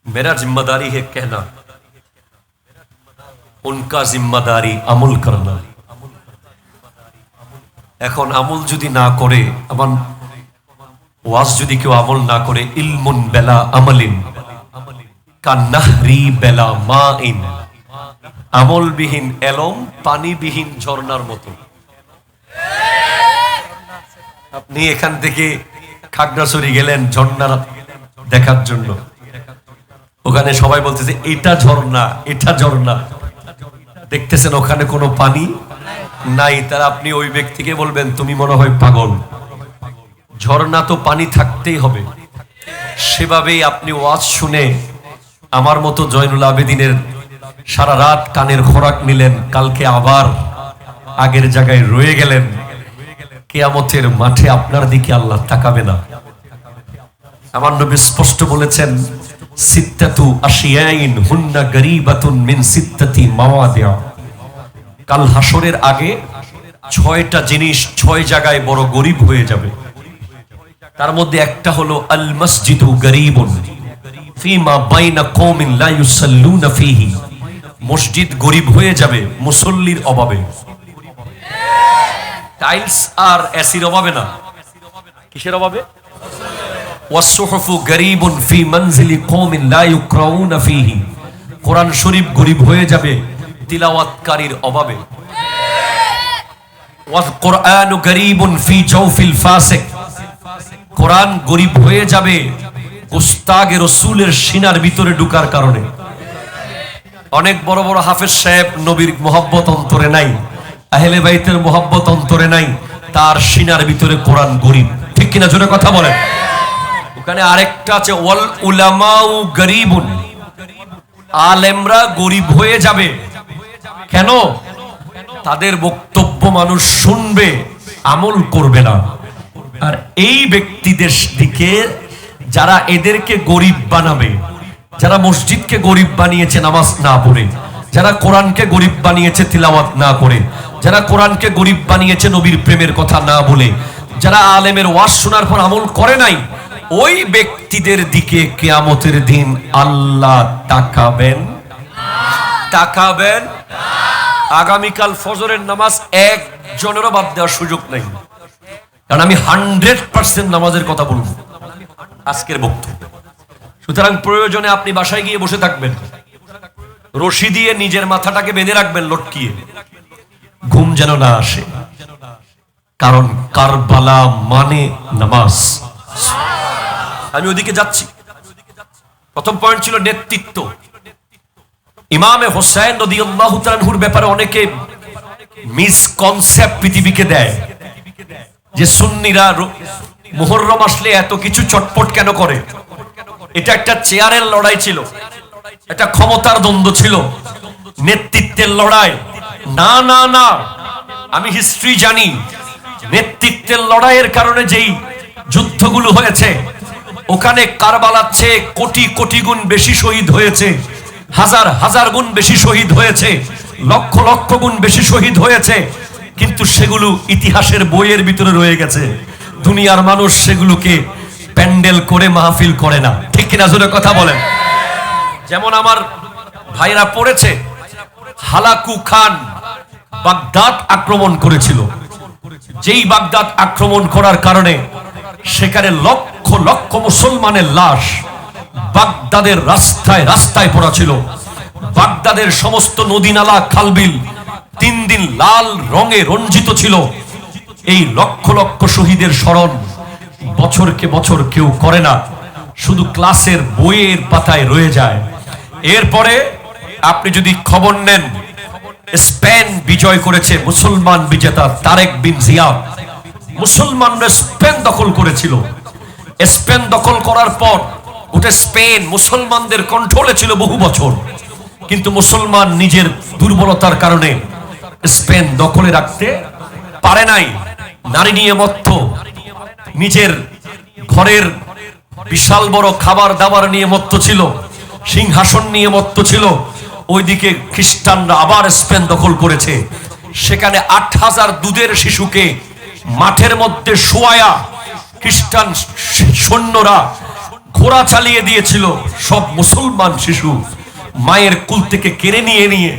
मेरा जिम्मेदारी है कहना, उनका जिम्मेदारी अमल करना। এখন আমল যদি না করে, আমার ওয়াজ যদি কেউ আমল না করে, ইলমুন বেলা আমলিন কান্নাহরি বেলা মাইন, আমলবিহীন এলম পানিবিহীন ঝর্ণার মতো। আপনি এখান থেকে খাগড়াছড়ি গেলেন ঝর্ণা দেখার জন্য, ওখানে সবাই বলতেছে এটা ঝর্ণা এটা ঝর্ণা, দেখতেছেন ওখানে কোনো পানি নাই, তার আপনি ওই ব্যক্তিকে বলবেন তুমি মনে হয় পাগল, ঝর্ণা তো পানি থাকতেই হবে। সেভাবেই আপনি ওয়াজ শুনে আমার মতো জয়নুল আবেদিনের সারা রাত কানের খোরাক নিলেন, কালকে আবার আগের জায়গায় রয়ে গেলেন, কিয়ামতের মাঠে আপনার দিকে আল্লাহ তাকাবে না। আমার নবী স্পষ্ট বলেছেন, সিত্তাতু আশিয়াইন হুন্না গরীবাতুন মিন সিত্তাতি মাওয়াদিয়া। কাল হাসরের আগে 6টা জিনিস 6 জায়গায় বড় গরীব হয়ে যাবে। তার মধ্যে একটা হলো আল মসজিদু গরীবুন ফিমা বাইনা কওমিন লা ইউসাল্লুনা ফিহি। মসজিদ গরীব হয়ে যাবে মুসল্লির অভাবে। টাইলস আর এসির অভাবে না, কিসের অভাবে? ওয়াসসুহুফু গরীবুন ফি মানজিলি কওমিন লা ইউকরাউনা ফিহি। কোরআন শরীফ গরীব হয়ে যাবে তিলাওয়াতকারীর অভাবে। ওয়াল কুরআনু গরীবুন ফি জাওফিল ফাসিক। কোরআন গরীব হয়ে যাবে গুস্তাগে রাসূলের সিনার ভিতরে ঢোকার কারণে। অনেক বড় বড় হাফেজ সাহেব নবীর মুহাব্বত অন্তরে নাই, আহলে বাইতের মুহাব্বত অন্তরে নাই, তার সিনার ভিতরে কোরআন গরীব। ঠিক কিনা জোরে কথা বলেন। ওখানে আরেকটা আছে ওয়াল উলামাউ গরীবুন, আলেমরা গরীব হয়ে যাবে। কেন? তাদের বক্তব্য মানুষ শুনবে, আমল করবে না। আর এই ব্যক্তিদের দিকে যারা এদেরকে গরীব বানাবে, যারা মসজিদকে গরীব বানিয়েছে নামাজ না পড়ে, যারা কোরআনকে গরীব বানিয়েছে তিলাওয়াত না করে, যারা কোরআনকে গরীব বানিয়েছে নবীর প্রেমের কথা না বলে, যারা আলেমের ওয়াজ শোনার পর আমল করে নাই, ওই ব্যক্তিদের দিকে কিয়ামতের দিন আল্লাহ তাকাবেন তাকাবেন। আগামীকাল ফজরের নামাজ একজনেরও বাদ দেওয়ার সুযোগ নেই, কারণ আমি 100% নামাজের কথা বলবো আজকের বক্তব্য। সুতরাং প্রয়োজনে আপনি বাসায় গিয়ে বসে থাকবেন, রশি দিয়ে নিজের মাথাটাকে বেঁধে রাখবেন লটকিয়ে, ঘুম যেন না আসে, কারণ কারবালা মানে নামাজ। আমি ওদিকে যাচ্ছি। প্রথম পয়েন্ট ছিল নেতৃত্ব। ইমামে হোসেন রাদিয়াল্লাহু তাআলা আনহুর ব্যাপারে অনেকে মিসকনসেপ্ট পৃথিবীকে দেয় যে সুন্নিরা মুহররম আসলে এত কিছু চটপট কেন করে। এটা একটা চেয়ারের লড়াই ছিল। এটা ক্ষমতার দ্বন্দ্ব ছিল, নেতৃত্বের লড়াই। না না না, আমি হিস্ট্রি জানি। নেতৃত্বের লড়াইয়ের কারণে যেই যুদ্ধগুলো হয়েছে, ওখানে কারবালার চেয়ে কোটি কোটি গুণ বেশি শহীদ হয়েছে, হাজার হাজার গুণ বেশি শহীদ হয়েছে, লক্ষ লক্ষ গুণ বেশি শহীদ হয়েছে। কিন্তু সেগুলো ইতিহাসের বইয়ের ভিতরে রয়ে গেছে। দুনিয়ার মানুষ সেগুলোকে প্যান্ডেল করে মাহফিল করে না, ঠিক কিনা জোরে কথা বলেন। যেমন আমার ভাইরা পড়েছে, হালাকু খান বাগদাদ আক্রমণ করেছিল। যেই বাগদাদ আক্রমণ করার কারণে সেখানে লক্ষ লক্ষ মুসলমানের লাশ বাগদাদের রাস্তায় রাস্তায় পড়া ছিল। বাগদাদের সমস্ত নদী নালা খালবিল 3 দিন লাল রঙে রঞ্জিত ছিল। এই লক্ষ লক্ষ শহীদের স্মরণ বছরকে বছর কেউ করে না, শুধু ক্লাসের বইয়ের পাতায় রয়ে যায়। এরপরে আপনি যদি খবর নেন, স্পেন বিজয় করেছে, মুসলমান বিজেতা তারেক বিন জিয়াদ। মুসলমানরা স্পেন দখল করেছিল। স্পেন দখল করার পর ওটা স্পেন মুসলমানদের কন্ট্রোলে ছিল বহু বছর, কিন্তু মুসলমান নিজের দুর্বলতার কারণে স্পেন দখলে রাখতে পারে নাই। নারী নিয়ে মত্ত, নিজের ঘরের বিশাল বড় খাবার দাবার নিয়ে মত্ত ছিল, সিংহাসন নিয়ে মত্ত ছিল। ওইদিকে খ্রিস্টানরা আবার স্পেন দখল করেছে। সেখানে 8000 দুধের শিশুকে মাঠের মধ্যে শোয়ায়া খ্রিস্টান সৈন্যরা ঘোড়া চালিয়ে দিয়েছিল। সব মুসলমান শিশু মায়ের কুল থেকে কেড়ে নিয়ে নিয়ে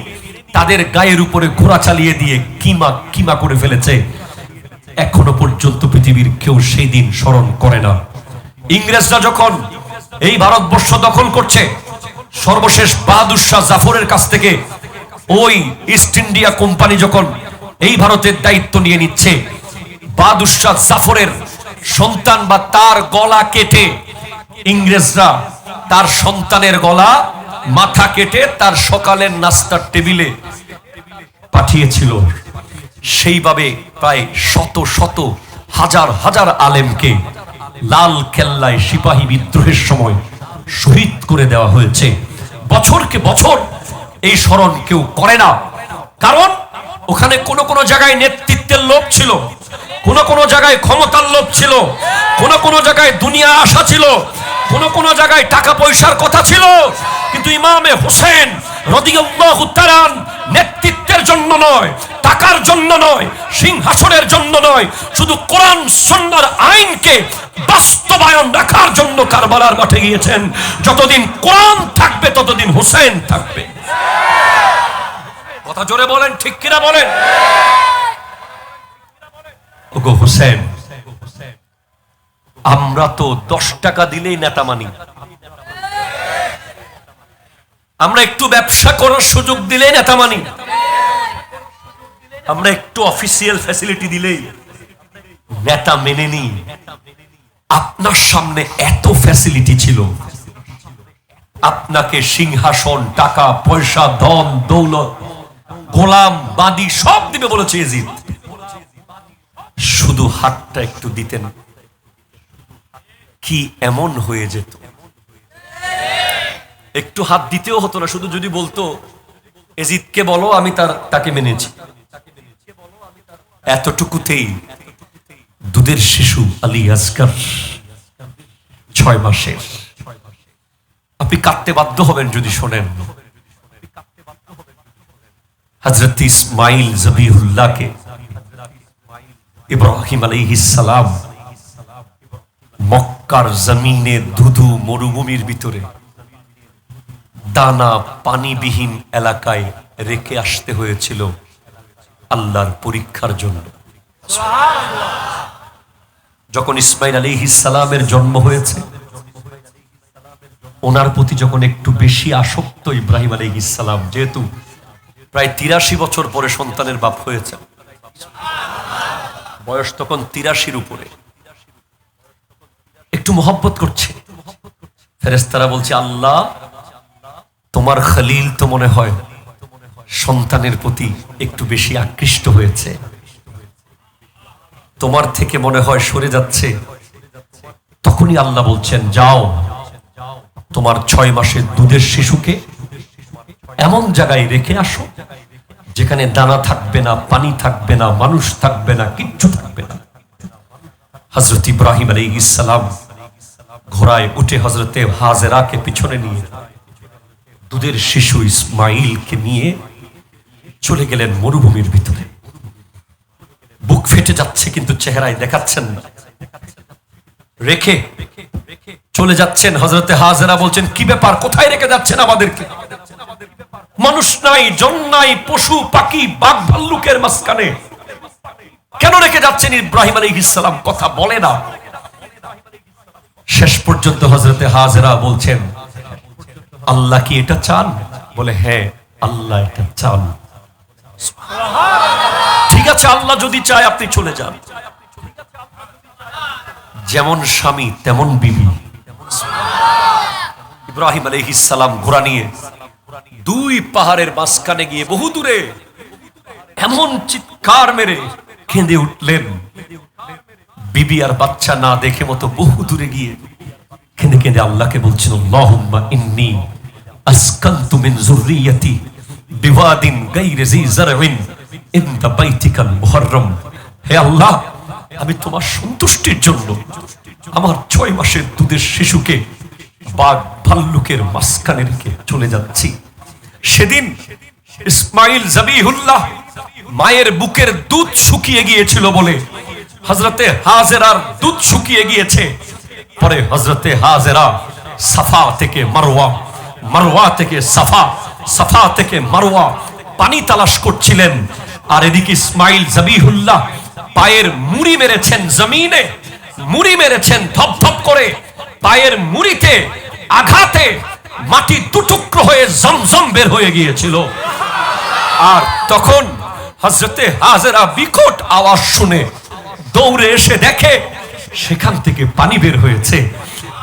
তাদের গায়ের উপরে ঘোড়া চালিয়ে দিয়ে কিমা কিমা করে ফেলেছে। এখনো পর্যন্ত পৃথিবীর কেউ সেই দিন স্মরণ করে না। ইংরেজরা যখন এই ভারতবর্ষ দখল করছে, সর্বশেষ বাহাদুর শাহ জাফরের কাছ থেকে ওই ইস্ট ইন্ডিয়া কোম্পানি যখন এই ভারতের দায়িত্ব নিয়ে নিচ্ছে, বাহাদুর শাহ জাফরের সন্তান বা তার গলা কেটে ইংরেজরা তার সন্তানের গলা মাথা কেটে তার সকালের নাস্তার টেবিলে পাঠিয়েছিল। সেইভাবে প্রায় শত শত হাজার হাজার আলেমকে লাল কেল্লায় সিপাহী বিদ্রোহের সময় শহীদ করে দেওয়া হয়েছে। বছরকে বছর এই স্মরণ কেউ করে না, কারণ ওখানে কোন কোন জায়গায় নেতৃত্বের লোভ ছিল, কোন কোন জায়গায় ক্ষমতার লোভ ছিল, কোন কোন জায়গায় দুনিয়া আশা ছিল, কোন কোন জায়গায় টাকা পয়সার কথা ছিল। কিন্তু ইমামে হোসেন রাদিয়াল্লাহু তাআলা নেতৃত্বের জন্য নয়, টাকার জন্য নয়, সিংহাসনের জন্য নয়, শুধু কোরআন সুন্নাহর আইনকে বাস্তবায়ন রাখার জন্য কারবালার মাঠে গিয়েছেন। যতদিন কোরআন থাকবে ততদিন হোসেন থাকবে। কথা জোরে বলেন, ঠিক কিনা বলেন। ওগো হোসেন, আমরা তো 10 টাকা দিলেই নেতা মানি। আমরা একটু ব্যবসা করার সুযোগ দিলেই নেতা মানি। আমরা একটু অফিসিয়াল ফ্যাসিলিটি দিলেই নেতা মেনে নি। আপনার সামনে এত ফ্যাসিলিটি ছিল, আপনাকে সিংহাসন, টাকা পয়সা, ধন দৌলত, গোলাম বাদী সব দিবে বলেছে ইয়াজিদ। শুধু হাতটা একটু দিতেন, কি এমন হয়ে যেত? একটু হাত দিতেও হতো না, শুধু যদি বলতো ইয়াজিদকে বলো আমি তাকে মেনেছি। এতটুকুতেই দুধের শিশু আলী আসগর 6 মাসের, আপনি কাঁদতে বাধ্য হবেন যদি শোনেন। হযরত ইসমাইল জবিহুল্লাহকে ইব্রাহিম আলাইহিস সালাম মক্কার জমিনে ধুধু মরুভূমির ভিতরে দানা পানিবিহীন এলাকায় রেখে আসতে হয়েছিল আল্লাহর পরীক্ষার জন্য। যখন ইসমাইল আলাইহিস সালামের জন্ম হয়েছে, ওনার প্রতি যখন একটু বেশি আসক্ত ইব্রাহিম আলাইহিস সালাম, যেহেতু প্রায় 83 বছর পরে সন্তানের বাপ হয়েছে, বয়স তখন 83-র উপরে, একটু মোহব্বত করছে। ফেরেশতারা বলছে, আল্লাহ তোমার খলিল তো মনে হয় সন্তানের প্রতি একটু বেশি আকৃষ্ট হয়েছে, তোমার থেকে মনে হয় সরে যাচ্ছে। তখনই আল্লাহ বলছেন, যাও তোমার 6 মাসের দুধের শিশুকে এমন জায়গায় রেখে আসো যেখানে দানা থাকবে না, পানি থাকবে না, মানুষ থাকবে না, কিচ্ছু থাকবে না। হযরত ইব্রাহিম আলাইহিস সালাম ঘোড়ায় উঠে হযরতে হাজেরাকে পিছনে নিয়ে দুধের শিশু ইসমাইলকে নিয়ে চলে গেলেন মরুভূমির ভিতরে। বুক ফেটে যাচ্ছে কিন্তু চেহারায় দেখাচ্ছেন না। রেখে চলে যাচ্ছেন। হযরতে হাজেরা বলছেন, কি ব্যাপার, কোথায় রেখে যাচ্ছেন আমাদেরকে? মানুষ নাই, জন নাই, পশু পাখি বাঘ ভাল্লুকের মাঝখানে কেন রেখে যাচ্ছেন? ইব্রাহিম আলাইহিস সালাম কথা বলে না। শেষ পর্যন্ত হযরতে হাজেরা বলছেন, আল্লাহ কি এটা চান? বলে, হ্যাঁ আল্লাহ এটা চান। ঠিক আছে, আল্লাহ যদি চায় আপনি চলে যান। যেমন স্বামী তেমন বিবি। ইব্রাহিম আলাইহিস সালাম ঘোড়া নিয়ে দুই পাহাড়ের মাঝখানে গিয়ে বহু দূরে এমন চিৎকার মেরে কেঁদে উঠলেন, বিবি আর বাচ্চা না দেখে মতো বহু দূরে গিয়ে কেঁদে কেঁদে আল্লাহকে বলছেন, আল্লাহুম্মা ইন্নী আসকানতু মিন যুররিয়্যাতি বিওয়াদিন গায়রি যী যারইন ইনদা বাইতিকাল মুহাররম। হে আল্লাহ, আমি তোমার সন্তুষ্টির জন্য আমার 6 মাসের দুধের শিশুকে বাঘ ভাল্লুকের মাঝখানে রেখে চলে যাচ্ছি। সেদিন ইসমাইল যাবিহুল্লাহ মায়ের বুকের দুধ শুকিয়ে গিয়েছিল বলে হযরতে হাজেরার দুধ শুকিয়ে গিয়েছে। পরে হযরতে হাজেরা সাফা থেকে মারওয়া, মারওয়া থেকে সাফা, সাফা থেকে মারওয়া পানি তালাশ করছিলেন। আর এদিকে ইসমাইল যাবিহুল্লাহ পায়ের মুড়ি মেরেছেন জমিনে, মুড়ি মেরেছেন ধপ ধপ করে। পায়ের মুড়িতে আঘাতে মাটি দুটুকরো হয়ে জমজম বের হয়ে গিয়েছিল। আর তখন হযরতে হাজেরা বিকট আওয়াজ শুনে দৌড়ে এসে দেখে সেখান থেকে পানি বের হয়েছে।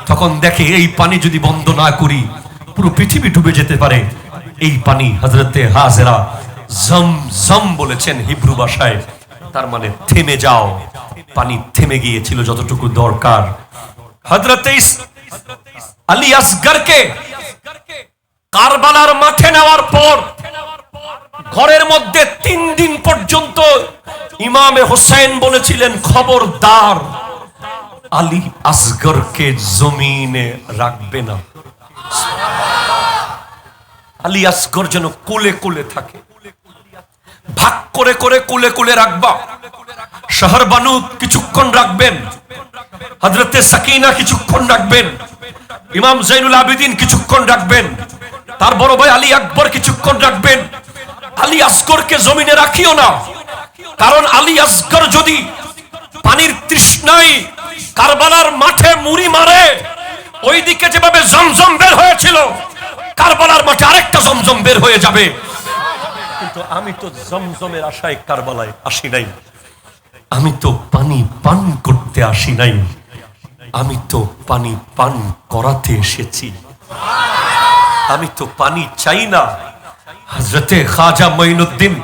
তখন দেখে এই পানি যদি বন্ধ না করি পুরো পৃথিবী ডুবে যেতে পারে। এই পানি হযরতে হাজেরা জমজম বলেছেন হিব্রু ভাষায়, তার মানে থেমে যাও। পানি থেমে গিয়েছিল যতটুকু দরকার। হযরতে আলী আসগরকে কারবালার মাঠে নেওয়ার পর ঘরের মধ্যে 3 দিন পর্যন্ত ইমামে হোসেন বলেছিলেন, খবরদার আলী আসগরকে জমিনে রাখবে না। আলী আসগর যেন কোলে কোলে থাকে, ভাগ করে করে কোলে কোলে রাখবা। শাহরবানু কিছুক্ষণ রাখবেন, হযরতে সাকিনা কিছুক্ষণ রাখবেন, ইমাম জাইনুল আবেদিন কিছুক্ষণ রাখবেন, তার বড় ভাই আলী আকবর কিছুক্ষণ রাখবেন। আলী আসগরকে জমিনে রাখিও না, কারণ আলী আসগর যদি পানির তৃষ্ণায় কারবালার মাঠে মুড়ি মারে, ওইদিকে যেভাবে জমজম বের হয়েছিল কারবালার মাঠে আরেকটা জমজম বের হয়ে যাবে। কিন্তু আমি তো জমজমের আশায় কারবালায় আসি নাই, আমি তো পানি পান করতে আসি নাই, আমি তো পানি পান করাতে এসেছি। আমি তো পানি চাই না। হযরতে খাজা মঈনুদ্দিন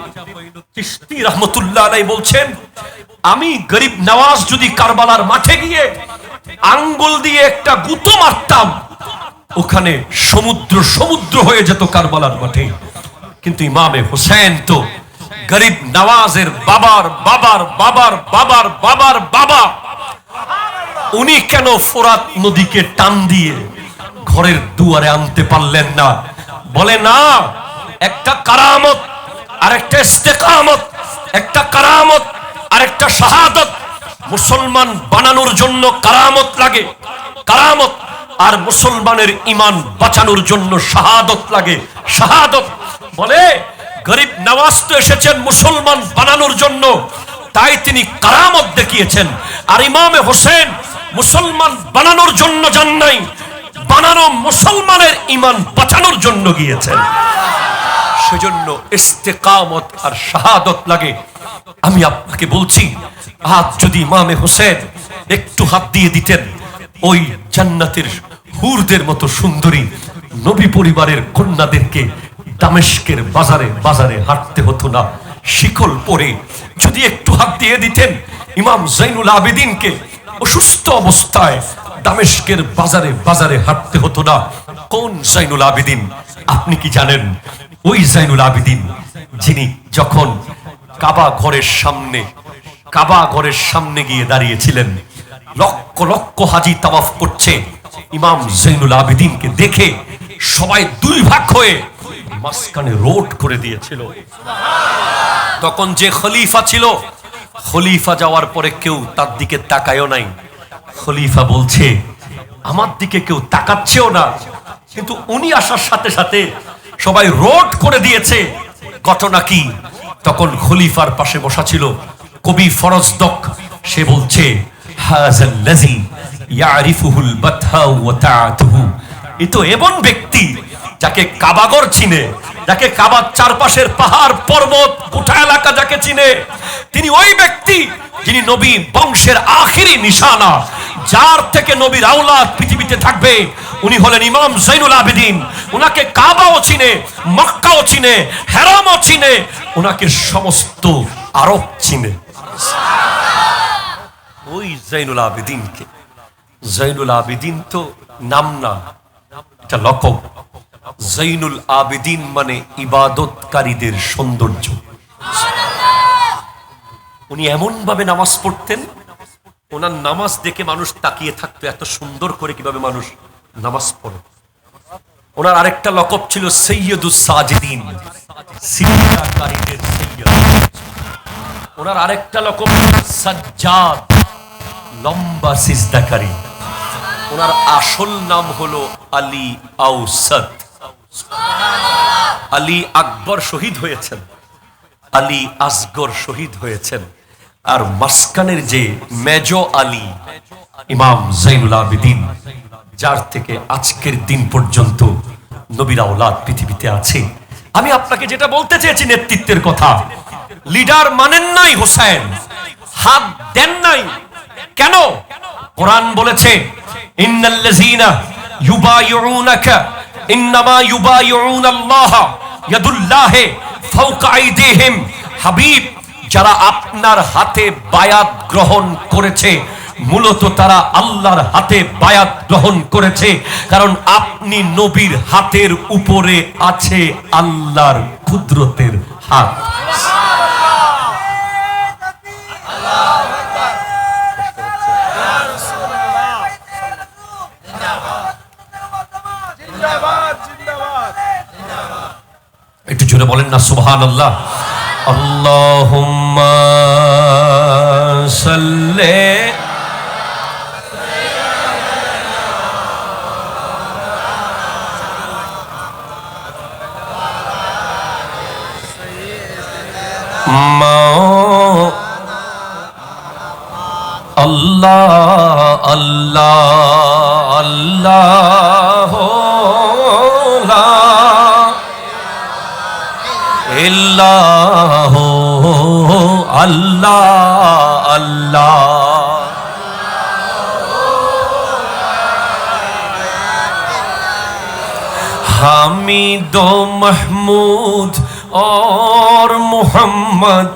চিশতি রাহমাতুল্লাহ আলাইহি বলছেন, আমি গরিব নওয়াজ যদি কারবালার মাঠে গিয়ে আঙ্গুল দিয়ে একটা গুঁতো মারতাম, ওখানে সমুদ্র সমুদ্র হয়ে যেত কারবালার মাঠে। কিন্তু ইমামে হোসেন তো গরিব নওয়াজের বাবার বাবার বাবার বাবার বাবার বাবা, উনি কেন ফোরাত নদীকে টান দিয়ে ঘরের দুয়ারে আনতে পারলেন না? বলে না, একটা কারামত আর একটা ইস্তেকামত, একটা কারামত আর একটা শাহাদত। মুসলমান বানানোর জন্য কারামত লাগে, কারামত, আর মুসলমানের ঈমান বাঁচানোর জন্য শাহাদত লাগে, শাহাদত। বলে গরিব নওয়াজ তো এসেছেন মুসলমান বানানোর জন্য, তাই তিনি কারামত দেখিয়েছেন। আর ইমামে হোসেন মুসলমান বানানোর জন্য যান নাই, বানানো মুসলমানের ঈমান বাঁচানোর জন্য গিয়েছেন। সেজন্য ইস্তেকামত আর শাহাদত লাগে। আমি আপনাকে বলছি, আজ যদি ইমামে হোসেন একটু হাত দিয়ে দিতেন, ওই জান্নাতের হুরদের মতো সুন্দরী নবী পরিবারের কন্যাদেরকে দামেস্কের বাজারে বাজারে হাঁটতে হতো না। শিকল পরে যদি একটু হাত দিয়ে দিতেন, ইমাম জাইনুল আবেদিনকে অসুস্থ অবস্থায় দামেস্কের বাজারে বাজারে হাঁটতে হতো না। কোন জাইনুল আবেদিন? আপনি কি জানেন ওই জাইনুল আবেদিন যিনি যখন কাবা ঘরের সামনে গিয়ে দাঁড়িয়েছিলেন, লক্ষ লক্ষ হাজি তাওয়াফ করছে, ইমাম জাইনুল আবেদিনকে দেখে সবাই দুই ভাগ হয়ে মাঝখানে রোড করে দিয়েছিল। তখন যে খলিফা ছিল, খলিফা যাওয়ার পরে কেউ তার দিকে তাকায়ও নাই। খলিফা বলছে আমার দিকে কেউ তাকাচ্ছেও না, কিন্তু উনি আসার সাথে সাথে সবাই রোড করে দিয়েছে। ঘটনা কি? তখন খলিফার পাশে বসা ছিল কবি ফরজদক, সে বলছে হাযাল্লাযী ইয়ারিফুহুল বাতহা ওয়া তাআতুহু, এ তো এমন ব্যক্তি যাকে কাবাগর চিনে, যাকে কাবার চারপাশের পাহাড় পর্বত গোটা এলাকা যাকে চিনে, তিনি ওই ব্যক্তি যিনি নবী বংশের আখিরি নিশানা, যার থেকে নবীর আওলাদ পৃথিবীতে থাকবে, উনি হলেন ইমাম জাইনুল আবেদিন। উনাকে কাবাও চিনে, মক্কাও চিনে, হেরামও চিনে, উনাকে সমস্ত আরব চিনে। ওই জাইনুল আবেদিনকে, জাইনুল আবেদিন তো নাম না, এটা লকব। জাইনুল আবেদিন মানে ইবাদতকারীদের সৌন্দর্য। উনি এমন ভাবে নামাজ পড়তেন, ওনার নামাজ দেখে মানুষ তাকিয়ে থাকতো, এত সুন্দর করে কিভাবে মানুষ নামাজ পড়ে। ওনার আরেকটা লকব ছিল সৈয়দুস সাজিদিন, সিজদাকারীদের সৈয়দ। ওনার আরেকটা লকব সাজ্জাদ, লম্বা সিজদাকারী। ওনার আসল নাম হলো আলী আওসাদ। আলী আকবর শহীদ হয়েছেন, আলী আসগর শহীদ হয়েছেন, আর মাসকানের যে মেজো আলী ইমাম জাইনুল আবেদিন, যার থেকে আজকের দিন পর্যন্ত নবীর আওলাদ পৃথিবীতে আছে। আমি আপনাকে যেটা বলতে চেয়েছি নেতৃত্বের কথা, লিডার মানেন নাই হোসেন, হাত দেন নাই কেন? কোরআন বলেছে ইন্নাল্লাযীনা ইউবাইউনাকা ইন্নামা ইউবাইউনাল্লাহ ইয়াদুল্লাহি ফাওকা আইদিহিম। হাবিব, যারা আপনার হাতে বায়াত গ্রহণ করেছে, মূলত তারা আল্লাহর হাতে বায়াত গ্রহণ করেছে, কারণ আপনি নবীর হাতের উপরে আছে আল্লাহর কুদরতের হাত। একটু জোরে বলেন না সুবহানাল্লাহ। আল্লাহুম্মা সাল্লি আল্লাহ আল্লাহ আল্লাহ ইল্লাহ আল্লাহ আল্লাহ। हामिद महमूद और मोहम्मद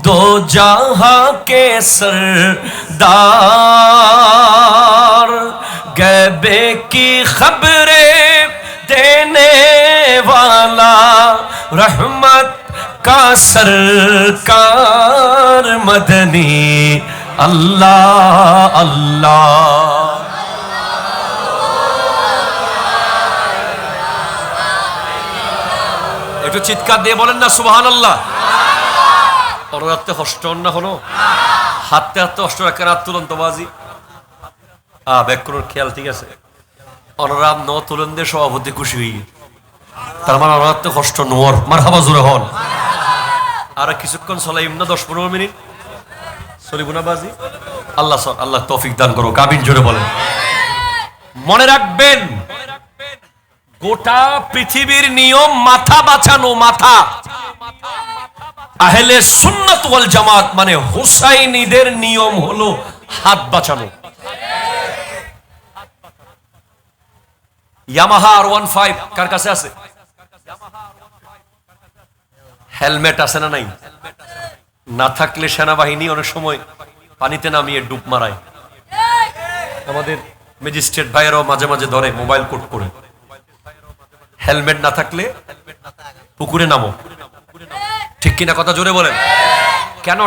दो जहां के सरदार, गैबे की खबरें देने वाला रहमत का सरकार मदनी अल्लाह अल्लाह। একটু চিৎকার দিয়ে বলেন না সুবহানাল্লাহ। পররাতে কষ্ট না হলো, হাতে হাতে কষ্ট রাখেন, হাত তুলন তো বাজি ব্যাকরণের খেয়াল ঠিক আছে। অনরাম ন তুলন দিয়ে সভাপতি খুশি হয়ে, তার মানে অনরাতে কষ্ট নোর মারহাবা জোরে হন। আর কিছুক্ষণ চলাইম না, 10-15 মিনিট চলিব না বাজি। আল্লাহ আল্লাহ তৌফিক দান করো, কাবিন জোরে বলেন। মনে রাখবেন, গোটা পৃথিবীর নিয়ম মাথা বাঁচানো, মাথা। আহলে সুন্নাত ওয়াল জামাত মানে হুসাইনীদের নিয়ম হলো হাত বাঁচানো। ইয়ামাহা R15 কার কাছে আছে? হেলমেট আছে না নাই? না থাকলে সেনাবাহিনী অনেক সময় পানিতে নামিয়ে ডুব মারায়। আমাদের ম্যাজিস্ট্রেট ভাইয়েরাও মাঝে মাঝে ধরে মোবাইল কোড করে। হেলমেট না থাকলে পুকুরে নামো। ঠিক কিনা কথা জোরে বলেন। কেন?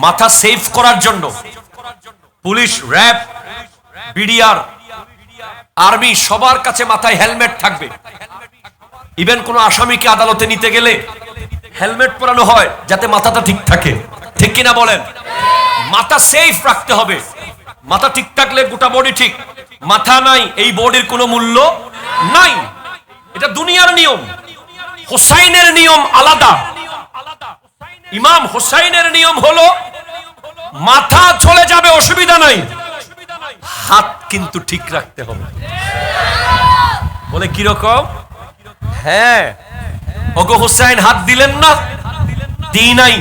মাথা সেভ করার জন্য পুলিশ, র্যাব, বিডিআর, আর্মি সবার কাছে মাথায় হেলমেট থাকবে। ইভেন কোন আসামিকে আদালতে নিতে গেলে হেলমেট পরানো হয় যাতে মাথাটা ঠিক থাকে। ঠিক কিনা বলেন। মাথা সেফ রাখতে হবে। মাথা ঠিক থাকলে গোটা বডি ঠিক। মাথা নাই, এই বডির কোনো মূল্য নাই। এটা দুনিয়ার নিয়ম। হোসাইনের নিয়ম আলাদা। ইমাম হোসাইনের নিয়ম হলো মাথা চলে যাবে, অসুবিধা নাই, হাত কিন্তু ঠিক রাখতে হবে। বলে কিরকম? হ্যাঁ, ওগো হোসাইন হাত দিলেন না? দিই নাই।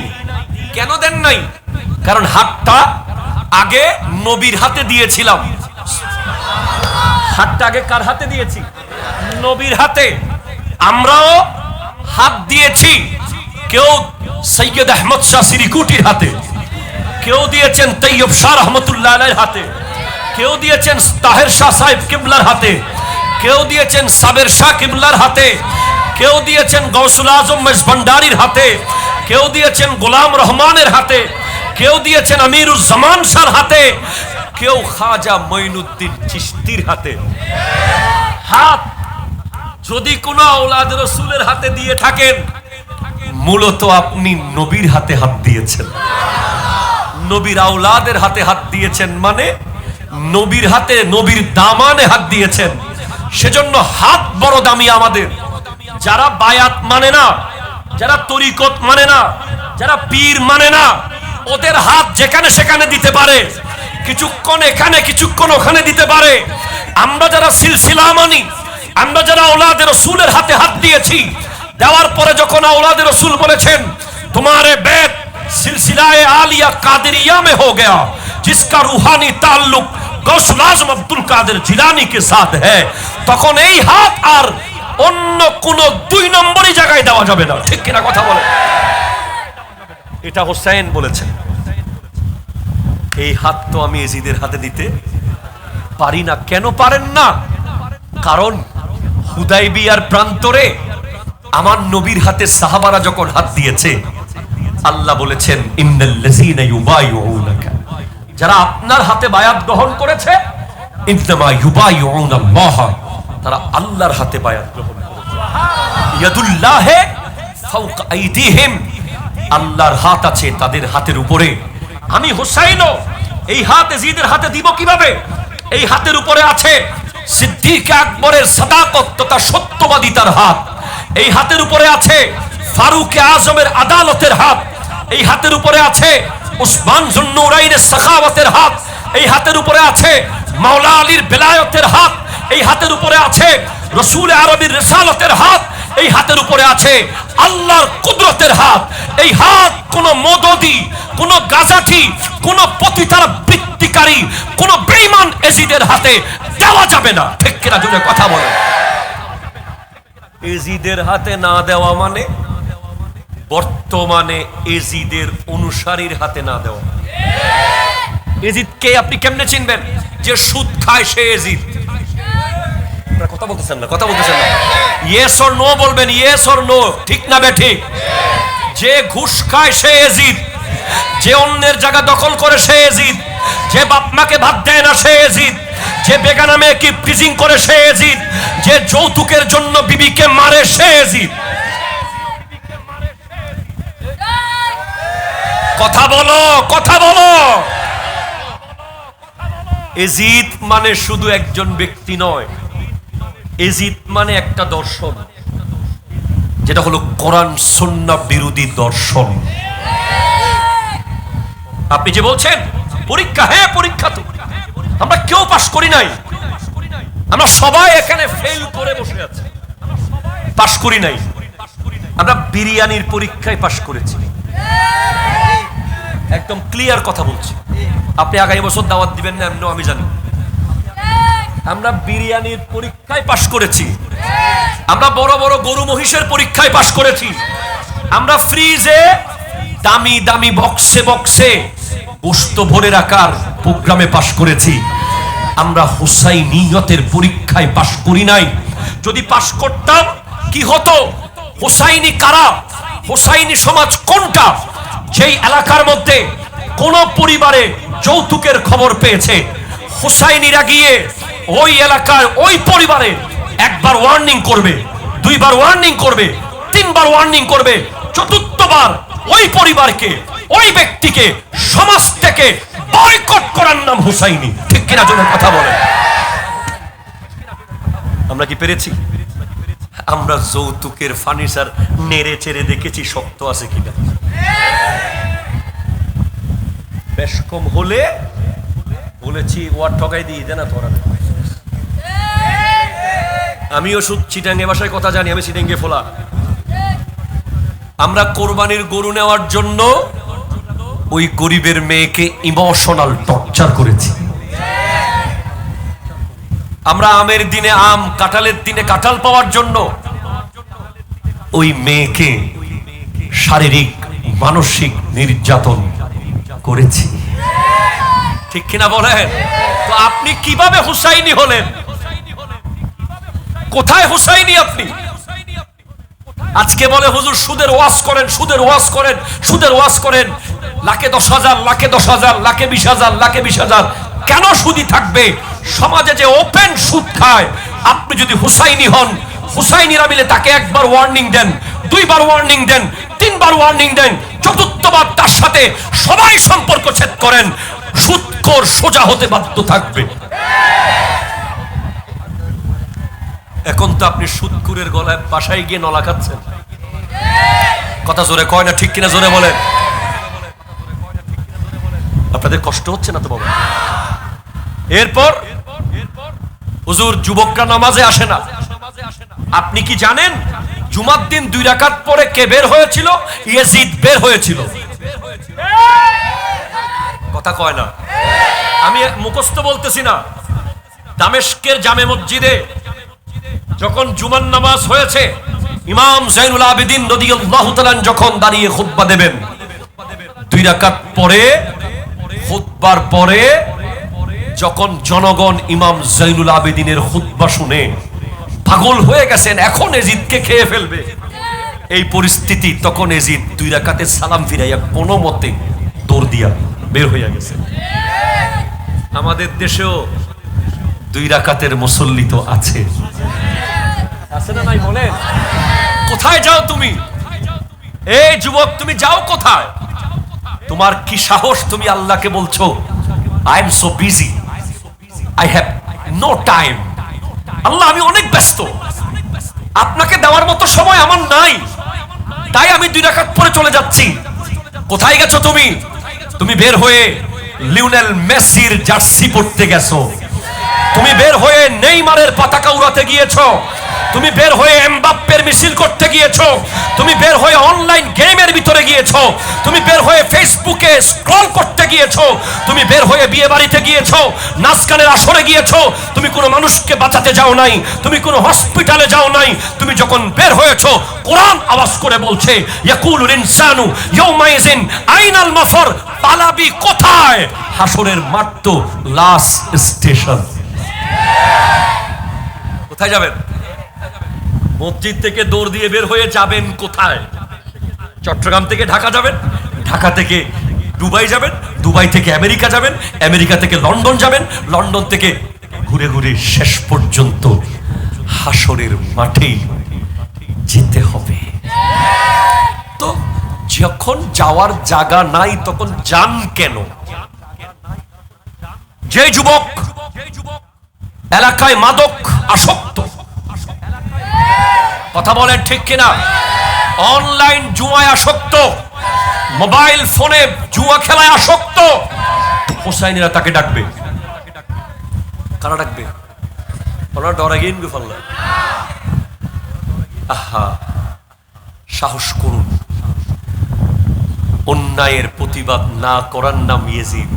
কেন দেন নাই? কারণ হাতটা আগে নবীর হাতে দিয়েছিলাম। হাতটা আগে কার হাতে দিয়েছি? নবীর হাতে। আমরাও হাত দিয়েছি। কেউ সৈয়দ আহমদ শাহ সিরিকুটির হাতে, কেউ দিয়েছেন তৈয়ব শাহ রহমতুল্লাহ আলাইহির হাতে, কেউ দিয়েছেন তাহের শাহ সাহেব কিবলার হাতে, কেউ দিয়েছেন সাবের শাহ কিবলার হাতে, কেউ দিয়েছেন গৌসুল আজম মেজভান্ডারির হাতে, কেউ দিয়েছেন গোলাম রহমানের হাতে, কেউ দিয়েছেন আমিরুজ জামান শাহর হাতে, কেউ খাজা মঈনুদ্দিন চিশতির হাতে। হাত যদি কোনো আওলাদ রাসূলের হাতে দিয়ে থাকেন, মূলত আপনি নবীর হাতে হাত দিয়েছেন। নবীর আওলাদের হাতে হাত দিয়েছেন মানে নবীর হাতে, নবীর দামানে হাত দিয়েছেন। সেজন্য হাত বড় দামি আমাদের। যারা বায়াত মানে না, যারা তরিকত মানে না, যারা পীর মানে না, ওদের হাত যেখানে সেখানে দিতে পারে, কিছুক্ষণ এখানে কিছুক্ষণ ওখানে দিতে পারে। আমরা যারা সিলসিলা মানি, আমরা যারা আওলাদ রাসূলের হাতে হাত দিয়েছি, দেওয়ার পরে যখন আওলাদ রাসূল বলেছেন तुम्हारे बैत सिलसिलाए आलिया कादरिया में हो गया, जिसका रूहानी ताल्लुक गौसुल आजम अब्दुल कादिर जिलानी के साथ है, তখন এই হাত আর অন্য কোন দুই নম্বরই জায়গায় দেওয়া যাবে না। ঠিক কিনা কথা বলে? এটা হোসেন বলেছেন। এই হাত তো আমি এজিদের হাতে দিতে পারি না। কেন পারেন না? কারণ হুদাইবিয়ার প্রান্তরে আমার নবীর হাতে সাহাবারা যখন হাত দিয়েছে, আল্লাহ বলেছেন ইন্নাল্লাযীনা ইউবাইউনাকা, যারা আপনার হাতে বায়াত গ্রহণ করেছে, ইন্নামা ইউবাইউনাল্লাহ, তারা আল্লাহর হাতে বায়াত গ্রহণ করেছে। ইয়াদুল্লাহি ফাওকা আইদিহিম, আল্লাহর হাত আছে তাদের হাতের উপরে। আমি হুসাইনও এই হাত এজিদের হাতে দিব কিভাবে? এই হাতের উপরে আছে সিদ্দিক আকবরের সাদাকত তথা সত্যবাদিতার হাত। এই হাতের উপরে আছে ফারুক আজমের আদালতের হাত। এই হাতের উপরে আছে উসমান যুন্নুরাইনের সাখাওয়াতের হাত। এই হাতের উপরে আছে মাওলা আলীর বেলায়েতের হাত। এই হাতের উপরে আছে রাসূল আরবীর রিসালাতের হাত। এই হাতের উপরে আছে আল্লাহর কুদরতের হাত। এই হাত কোন মদদি, কোন গাজাঠি, কোন পতিতার বৃত্তিকারী, কোন বেঈমান এজিদের হাতে দেওয়া যাবে না। ঠিক কিনা জোরে কথা বলেন। এজিদের হাতে না দেওয়া মানে বর্তমানে এজিদের অনুসারীর হাতে না দেওয়া। এজিদকে আপনি কেমনে চিনবেন? যে সুদ খায় সে এজিদ। কথা বলতেছেন না, কথা বলতেছেন না। ইয়েস অর নো বলবেন, ইয়েস অর নো, ঠিক না বেঠিক? যে ঘুষ খায় সে এজিদ, যে অন্যের জায়গা দখল করে সে এজিদ, যে বাপ মাকে ভাত দেয় না সে এজিদ, যে বেগানা মেয়েকে প্রিজিং করে সে এজিদ, যে যৌতুকের জন্য বিবিকে মারে সে এজিদ। কথা বলো, কথা বলো। এজিদ মানে শুধু একজন ব্যক্তি নয়, এজিদ মানে একটা দর্শন, যেটা হলো কোরআন সুন্নাহ বিরোধী দর্শন। আপনি যে বলছেন পরীক্ষা, হ্যাঁ পরীক্ষা তো আমরা কেউ পাস করি নাই। আমরা সবাই এখানে ফেল করে বসে আছি, পাস করি নাই। আমরা বিরিয়ানির পরীক্ষায় পাস করেছি। একদম ক্লিয়ার কথা বলছি। আপনি আগামী বছর দাওয়াত দিবেন না এমন আমি জানি। আমরা বিরিয়ানির পরীক্ষায় পাস করেছি। আমরা বড় বড় গরু মহিষের পরীক্ষায় পাস করেছি। আমরা ফ্রিজে দামি দামি বক্সে বক্সে গোশত ভরে রাখার প্রোগ্রামে পাস করেছি। আমরা হুসাইনিয়তের পরীক্ষায় পাস করি নাই। যদি পাস করতাম কি হতো? হুসাইনি কারা, হুসাইনি সমাজ কোনটা? যেই এলাকার মধ্যে কোন পরিবারে যৌতুকের খবর পেয়েছে, হুসাইনিরা গিয়ে ওই এলাকার ওই পরিবারে একবার ওয়ার্নিং করবে, দুইবার ওয়ার্নিং করবে, তিনবার ওয়ার্নিং করবে, চতুর্থবার ওই পরিবারকে, ওই ব্যক্তিকে সমাজ থেকে বয়কট করার নাম হুসাইনি। ঠিক কিনা জন্য কথা বলেন? আমরা কি পেরেছি? আমরা যৌতুকের ফার্নিচার নেড়ে চেড়ে দেখেছি শক্ত আছে কিনা। বেশ কম হলে বলেছি ওয়ার ঠকাই দিয়ে দেনা তোরা। আমিও চিটাঙ্গে ভাষায় কথা জানি, আমি চিটাঙ্গে ফোলা। আমরা কোরবানির গরু নেওয়ার জন্য ওই গরিবের মেয়েকে ইমোশনাল টর্চার করেছি। আমরা আমের দিনে আম, কাঁঠালের দিনে কাঁঠাল পাওয়ার জন্য ওই মেয়েকে শারীরিক মানসিক নির্যাতন করেছি। ঠিক কিনা বলেন? তো আপনি কিভাবে হুসাইনি হলেন? কোথায় হুসাইনি আপনি? আজকে বলে হুজুর সুদের ওয়াজ করেন, সুদের ওয়াজ করেন, সুদের ওয়াজ করেন, লাখে 10,000, লাখে 10,000, লাখে 20,000, লাখে 20,000। কেন সুদি থাকবে? সমাজে যে ওপেন সুদ খায়, আপনি যদি হুসাইনি হন, হুসাইনিরা মিলে তাকে একবার ওয়ার্নিং দেন, দুইবার ওয়ার্নিং দেন, তিনবার ওয়ার্নিং দেন, চতুর্থবার তার সাথে সবাই সম্পর্ক ছেদ করেন, সুদখোর সোজা হতে বাধ্য থাকবে। এখন তো আপনি সুদখোরের গলায় বাসায় গিয়ে নলা খাচ্ছেন। কথা জোরে কয় না? ঠিক কিনা জোরে বলেন? আপনাদের কষ্ট হচ্ছে না তো বাবা? এরপর হুজুর যুবকরা নামাজে আসে না। আপনি কি জানেন জুমার দিন 2 রাকাত পরে কে বের হয়েছিল? ইয়াজিদ বের হয়েছিল। কথা কয় না? আমি মুখস্থ বলতেছি না। দামেস্কের জামে মসজিদে যখন জুমার নামাজ হয়েছে, ইমাম জাইনুল আবেদিন রাদিয়াল্লাহু তাআলা যখন দাঁড়িয়ে খুতবা দেবেন, 2 রাকাত পরে খুতবার পরে যখন জনগণ ইমাম জাইনুল আবেদিনের খুতবা শুনে পাগল হয়ে গেছেন, এখন এজিদকে খেয়ে ফেলবে এই পরিস্থিতি, তখন এজিদ 2 রাকাতে সালাম ফিরাইয়া কোনো মতে দৌড় দিয়া বের হইয়া গেছে। আমাদের দেশেও 2 রাকাতের মুসল্লি তো আছে, আছে না নাই বলেন? কোথায় যাও তুমি? এই যুবক, তুমি যাও কোথায়? তোমার কি সাহস? তুমি আল্লাহকে বলছো I am so busy, I have no time. Allah, আমি অনেক ব্যস্ত, আপনাকে দেওয়ার মতো সময় আমার নাই, তাই আমি 2 রাকাত পরে চলে যাচ্ছি। কোথায় গেছো তুমি? তুমি বের হয়ে লিওনেল মেসির জার্সি পরতে গেছো, তুমি বের হয়ে নেইমারের পতাকা উড়াতে গিয়েছো, তুমি বের হয়ে এমবাপ্পের মিছিল করতে গিয়েছো, তুমি বের হয়ে অনলাইন গেমের ভিতরে গিয়েছো, তুমি বের হয়ে ফেসবুকে স্ক্রল করতে গিয়েছো, তুমি বের হয়ে বিয়ে বাড়িতে গিয়েছো, নাচ গানের আসরে গিয়েছো, তুমি কোনো মানুষকে বাঁচাতে যাও নাই, তুমি কোনো হসপিটালে যাও নাই। তুমি যখন বের হয়েছো, কোরআন আওয়াজ করে বলছে ইয়াকুলুল ইনসানু ইয়াউমাইযিন আইনাল মাফার, পালাবি কোথায়? হাসরের মাঠ তো লাস্ট স্টেশন। কোথায় যাবেন? মসজিদ থেকে দৌড় দিয়ে বের হয়ে যাবেন কোথায়? চট্টগ্রাম থেকে ঢাকা যাবেন, ঢাকা থেকে দুবাই যাবেন, দুবাই থেকে আমেরিকা যাবেন, আমেরিকা থেকে লন্ডন যাবেন, লন্ডন থেকে ঘুরে ঘুরে শেষ পর্যন্ত হাসরের মাঠেই যেতে হবে। তো যখন যাওয়ার জায়গা নাই তখন যান কেন? যে যুবক এলাকায় মাদক আসক্ত, কথা বলেন ঠিক কিনা? অনলাইন জুয়ায় আসক্ত, মোবাইল ফোনে জুয়া খেলায় আসক্ত, হুসাইনিরা তাকে ডাকবে। কারা ডাকবে? ওরা ডরা গিয়ে ফেলল। আহা, সাহস করুন। অন্যায়ের প্রতিবাদ না করার নাম ইয়াজিদ,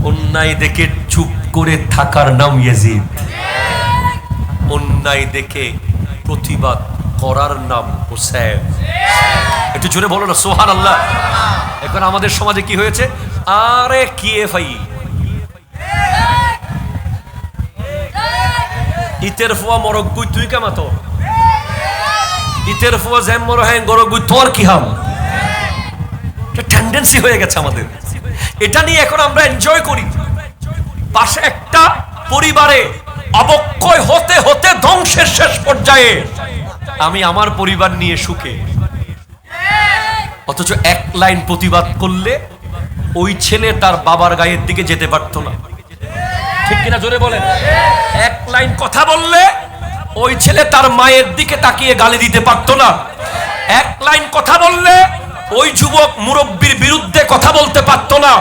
অন্যায় দেখে চুপ করে থাকার নাম ইয়াজিদ, অন্যায় দেখে প্রতিবাদ করার নাম হুসাইন। একটু জোরে বলো না সুবহানাল্লাহ। এখন আমাদের সমাজে কি হয়েছে? আরে কি ভাই, ইতের ফুয়া মরক গুই তুই কামাতো, ইতের ফুয়া জ্যামর হ্যাঁ গরগুই তোর কি হাম, এটা টেন্ডেন্সি হয়ে গেছে আমাদের। এটা নিয়ে এখন আমরা এনজয় করি। পাশে একটা পরিবারে অবক্ষয় হতে হতে ধ্বংসের শেষ পর্যায়ে, আমি আমার পরিবার নিয়ে সুখে। অথচ এক লাইন প্রতিবাদ করলে ওই ছেলে তার বাবার গায়ের দিকে যেতে পারতো না। ঠিক কিনা জোরে বলেন? এক লাইন কথা বললে ওই ছেলে তার মায়ের দিকে তাকিয়ে গালি দিতে পারতো না। এক লাইন কথা বললে ওই যুবক মুরব্বীর বিরুদ্ধে কথা বলতে পারতো না।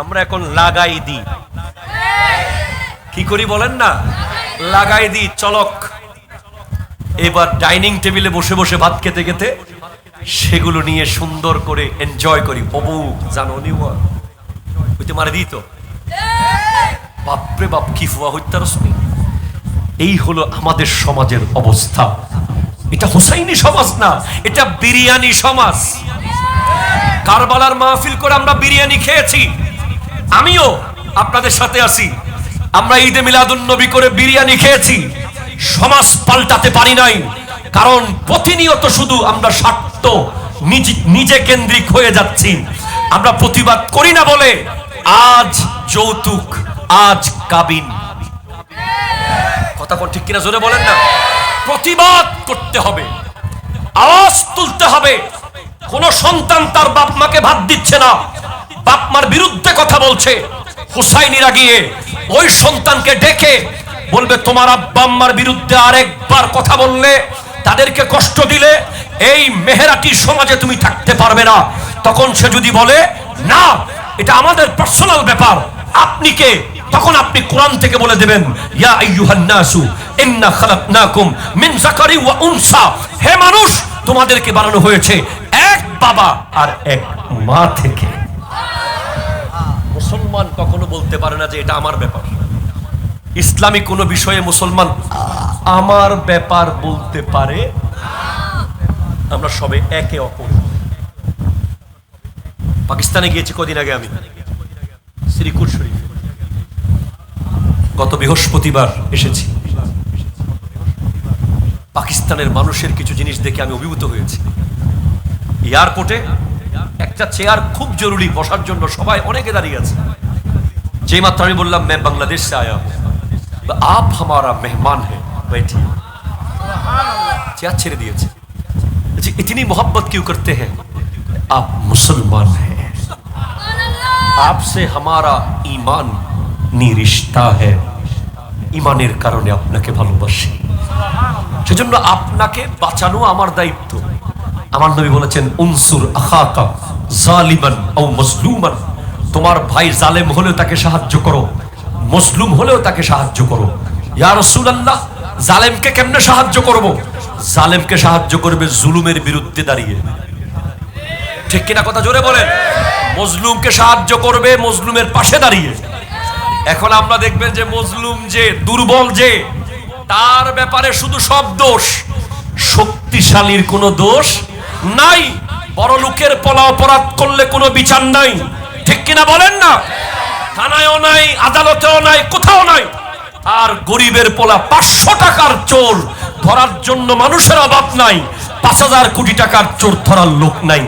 আমরা এখন লাগাই দিই। কি করি বলেন না? লাগাই দিই চলক। এবার ডাইনিং টেবিলে বসে বসে ভাত খেতে খেতে সেগুলো নিয়ে সুন্দর করে এনজয় করি। বাবু জানো নি হইতে মারে দিত, বাপরে বাপ কি ফুয়া হইতে রশ্মি। এই হলো আমাদের সমাজের অবস্থা। এটা হুসাইনি সমাজ না, এটা বিরিয়ানি সমাজ। কারবালার মাহফিল করে আমরা বিরিয়ানি খেয়েছি, আমিও আপনাদের সাথে আছি। আমরা ঈদে মিলাদুন নবী করে বিরিয়ানি খেয়েছি, সমাজ পাল্টাতে পারি নাই। কারণ প্রতিনিয়ত শুধু আমরা স্বার্থ নিজে কেন্দ্রিক হয়ে যাচ্ছি। আমরা প্রতিবাদ করি না বলে আজ যৌতুক, আজ কাবিন। কথা কোন ঠিক কিনা জোরে বলেন না? প্রতিবাদ করতে হবে, আওয়াজ তুলতে হবে। কোন সন্তান তার বাপ মাকে ভাত দিচ্ছে না, বাপ মার বিরুদ্ধে কথা বলছে, হুসাইনিরা গিয়ে ওই সন্তানকে ডেকে বলবে তোমার আব্বা আম্মার বিরুদ্ধে আরেকবার কথা বললে, তাদেরকে কষ্ট দিলে এই মেহেরাটি সমাজে তুমি থাকতে পারবে না। তখন সে যদি বলে না এটা আমাদের পার্সোনাল ব্যাপার, আপনি কে? তখন আপনি কোরআন থেকে বলে দেবেন ইয়া আইয়ুহান নাসু ইন্না খালাকনাকুম মিন যাকারি ওয়া উনসা, হে মানুষ তোমাদেরকে বানানো হয়েছে এক বাবা আর এক মা থেকে। মুসলমান কখনো বলতে পারে না যে এটা আমার ব্যাপার। ইসলামিক কোন বিষয়ে মুসলমান আমার ব্যাপার বলতে পারে। আমরা সবে একে অপর। পাকিস্তানে গিয়েছি কদিন আগে আমি, শ্রীকুট শরীফ। গত বৃহস্পতিবার এসেছি। পাকিস্তানের মানুষের কিছু জিনিস দেখে আমি অভিভূত হয়েছি। এয়ারপোর্টে একটা চেয়ার খুব জরুরি বসার জন্য, সবাই অনেকে দাঁড়িয়ে আছে। যেই মাত্র আমি বললাম मैं बांग्लादेश से आया हूं, आप हमारा मेहमान है, बैठिए। চেয়ার ছেড়ে দিয়েছে। इतनी मोहब्बत क्यों करते हैं? आप मुसलमान हैं, आपसे हमारा ईमान नी रिश्ता है, ইমানের কারণে আপনাকে ভালোবাসি, সেজন্য আপনাকে বাঁচানো আমার দায়িত্ব। আমার নবী বলেছেন উনসুর আখাকা জালিমান আও মাজলুমান, তোমার ভাই জালেম হলেও তাকে সাহায্য করো, মজলুম হলেও তাকে সাহায্য করো। ইয়া রাসূলুল্লাহ, জালেমকে কেমনে সাহায্য করব? জালেমকে সাহায্য করবে জুলুমের বিরুদ্ধে দাঁড়িয়ে। ঠিক কিনা কথা জোরে বলেন? মজলুমকে সাহায্য করবে মজলুমের পাশে দাঁড়িয়ে। এখন আমরা দেখবেন যে মজলুম যে দুর্বল, যে তার ব্যাপারে শুধু সব দোষ, শক্তিশালীর কোনো দোষ নাই। বড় লোকের পোলা অপরাধ করলে কোনো বিচার নাই। ঠিক কিনা বলেন না? থানায়ও নাই, আদালতেও নাই, কোথাও নাই। আর গরিবের পোলা 500 টাকার চোর ধরার জন্য মানুষের অভাব নাই, 5000 কোটি টাকার চোর ধরার লোক নাই।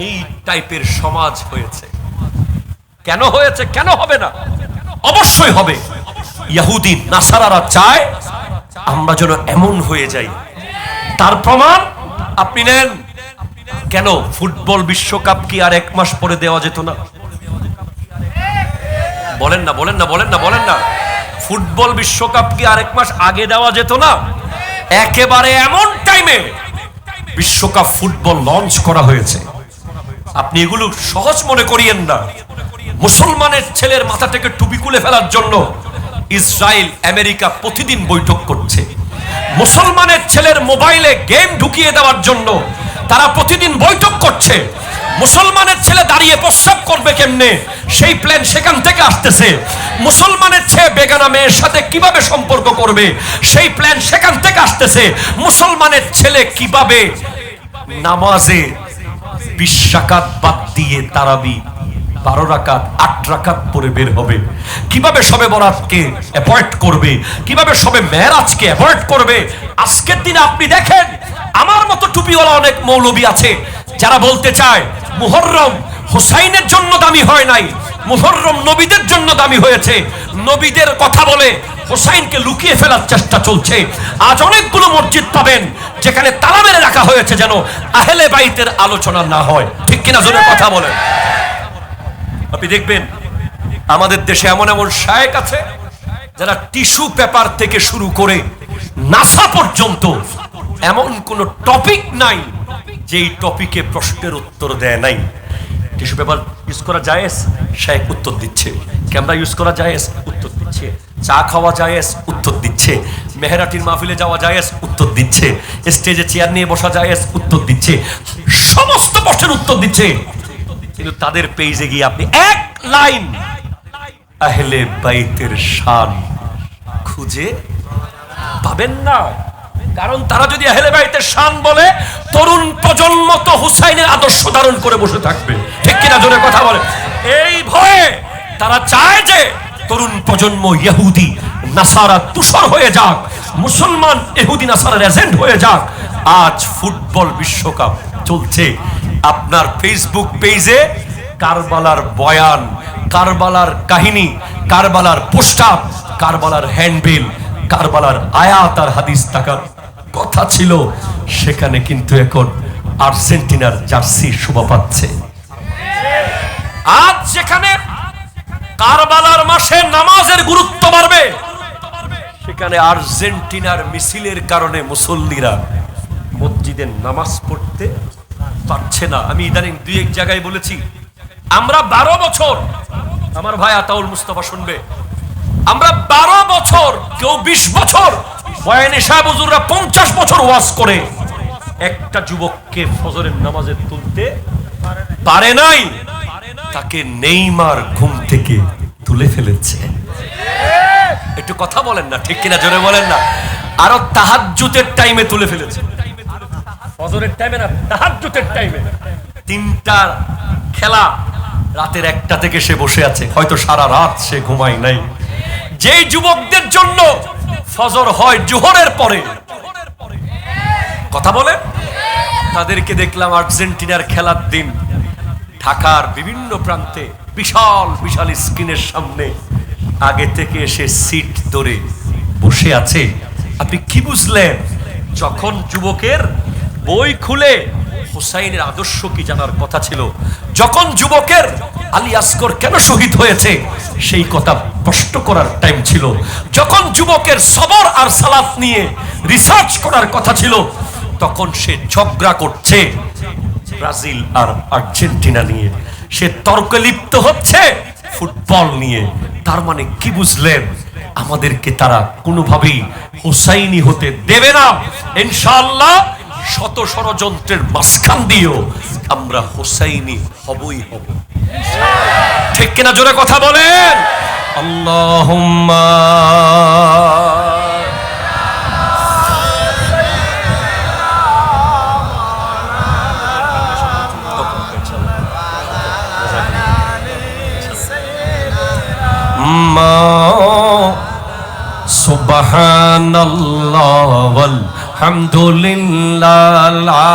এই টাইপের সমাজ হয়েছে। কেন হয়েছে? কেন হবে না? অবশ্যই হবে। ইহুদি নাসারারা চায় আমরা যেন এমন হয়ে যাই। তার প্রমাণ আপনি নেন। কেন ফুটবল বিশ্বকাপ কি আর 1 মাস পরে দেওয়া যেত না? বলেন না, বলেন না, বলেন না, বলেন না। ফুটবল বিশ্বকাপ কি আর 1 মাস আগে দেওয়া যেত না? একেবারে এমন টাইমে বিশ্বকাপ ফুটবল লঞ্চ করা হয়েছে। আপনি এগুলো সহজ মনে করিয়েন না। মুসলমানের ছেলের মাথা থেকে টুপি খুলে ফেলার জন্য ইসরায়েল আমেরিকা প্রতিদিন বৈঠক করছে। মুসলমানের ছেলের মোবাইলে গেম ঢুকিয়ে দেওয়ার জন্য তারা প্রতিদিন বৈঠক করছে। মুসলমানের ছেলে দাঁড়িয়ে প্রস্রাব করবে কেমনে, সেই প্ল্যান সেখান থেকে আসতেছে। মুসলমানের ছেলে বেগানা মেয়ের সাথে কিভাবে সম্পর্ক করবে, সেই প্ল্যান সেখান থেকে আসতেছে। মুসলমানের ছেলে কিভাবে নামাজে 20 রাকাত বাদ দিয়ে তারাবি 12 রাকাত 8 রাকাত পরে বের হবে, কিভাবে শবে বরাতকে অ্যাভয়েড করবে, কিভাবে শবে মেরাজকে অ্যাভয়েড করবে। আজকের দিনে আপনি দেখেন আমার মতো টুপিওয়ালা অনেক মৌলবী আছে যারা বলতে চায় মুহররম হুসাইনের জন্য দামি হয় নাই, মুহররম নবীদের জন্য দামি হয়েছে। নবীদের কথা বলে হুসাইনকে লুকিয়ে ফেলার চেষ্টা চলছে। আজ অনেকগুলো মসজিদ পাবেন যেখানে তালা মেরে রাখা হয়েছে যেন আহলে বাইতের আলোচনা না হয়, ঠিক কিনা জোরে কথা বলেন। আপনি দেখবেন আমাদের দেশে এমন এমন শায়েখ আছে যারা টিস্যু পেপার থেকে শুরু করে নাসা পর্যন্ত এমন কোন টপিক নাই যেই টপিকে প্রশ্নের উত্তর দেয় নাই। টিস্যু পেপার ইউজ করা জায়েজ, শায়েখ উত্তর দিচ্ছে। ক্যামেরা ইউজ করা জায়েজ, উত্তর দিচ্ছে। চা খাওয়া জায়েজ, উত্তর দিচ্ছে। মেহরাটির মাহফিলে যাওয়া জায়েজ, উত্তর দিচ্ছে। স্টেজে চেয়ার নিয়ে বসা জায়েজ, উত্তর দিচ্ছে। সমস্ত প্রশ্নের উত্তর দিচ্ছে। কিন্তু তাদের পেজে গিয়ে আপনি এক লাইন আহলে বাইতের শান খুঁজে পাবেন না। কারণ তারা যদি আহলে বাইতের শান বলে তরুণ প্রজন্ম তো হুসাইনের আদর্শ ধারণ করে বসে থাকবে, ঠিক কিনা জোরে কথা বলে। এই ভয়ে তারা চায় যে তরুণ প্রজন্ম ইহুদি নাসারা তুষার হয়ে যাক, মুসলমান ইহুদি নাসারার এজেন্ট হয়ে যাক। আজ ফুটবল বিশ্বকাপ চলছে, আপনার ফেসবুক পেজে কারবালার বয়ান, কারবালার কাহিনী, কারবালার পোস্টার, কারবালার হ্যান্ডবিল, কারবালার আয়াত আর হাদিস থাকার কথা ছিল, সেখানে কিন্তু এখন আর্জেন্টিনার জার্সি শোভা পাচ্ছে। আজ যেখানে কারবালার মাসে নামাজের গুরুত্ব বাড়বে, সেখানে আর্জেন্টিনার মিছিলের কারণে মুসল্লিরা মসজিদে নামাজ পড়তে পারছে না। আমি ইদানিং দুই এক জায়গায় বলেছি, আমরা 12 বছর, আমার ভাই আতাউল মুস্তাফা শুনবে, আমরা 12 বছর, কেউ 20 বছর, বয়ানে সাহেব হুজুররা 50 বছর ওয়াজ করে একটা যুবককে ফজরের নামাজে তুলতে পারে নাই। তাকে নেইমার ঘুম থেকে তুলে ফেলেছে। একটু কথা বলেন না, ঠিক কিনা জোরে বলেন না। আরো তাহাজ্জুদের টাইমে তুলে ফেলেছে, ফজরের টাইমে না, তাহাজ্জুদের টাইমে। 3টা খেলা, রাতের 1টা থেকে সে বসে আছে, হয়তো সারা রাত সে ঘুমায় নাই। যেই যুবকদের জন্য ফজর হয় জোহরের পরে, কথা বলে, তাদেরকে দেখলাম আর্জেন্টিনার খেলার দিন ঢাকার বিভিন্ন প্রান্তে বিশাল বিশাল স্ক্রিনের সামনে আগে থেকে এসে সিট ধরে বসে আছে। আপনি কি বুঝলেন? যখন যুবকের বই খুলে হুসাইনের আদর্শ কি জানার কথা ছিল, যখন যুবকের আলী আসগর কেন শহীদ হয়েছে সেই কথা প্রশ্ন করার টাইম ছিল, যখন যুবকের সবর আর সালাত নিয়ে রিসার্চ করার কথা ছিল, তখন সে ঝগড়া করছে ব্রাজিল আর আর্জেন্টিনা নিয়ে, সে তর্কে লিপ্ত হচ্ছে ফুটবল নিয়ে। তার মানে কি বুঝলেন? আমাদেরকে তারা কোনোভাবেই হুসাইনি হতে দেবে না। ইনশাআল্লাহ শত ষড়যন্ত্রের মাঝখান দিয়েও আমরা হুসাইনি হবই হব, ঠিক কিনা জোরে কথা বলেন। আল্লাহুম্মা সুবহানাল্লাহ ওয়াল হামদুলিল্লাহ লা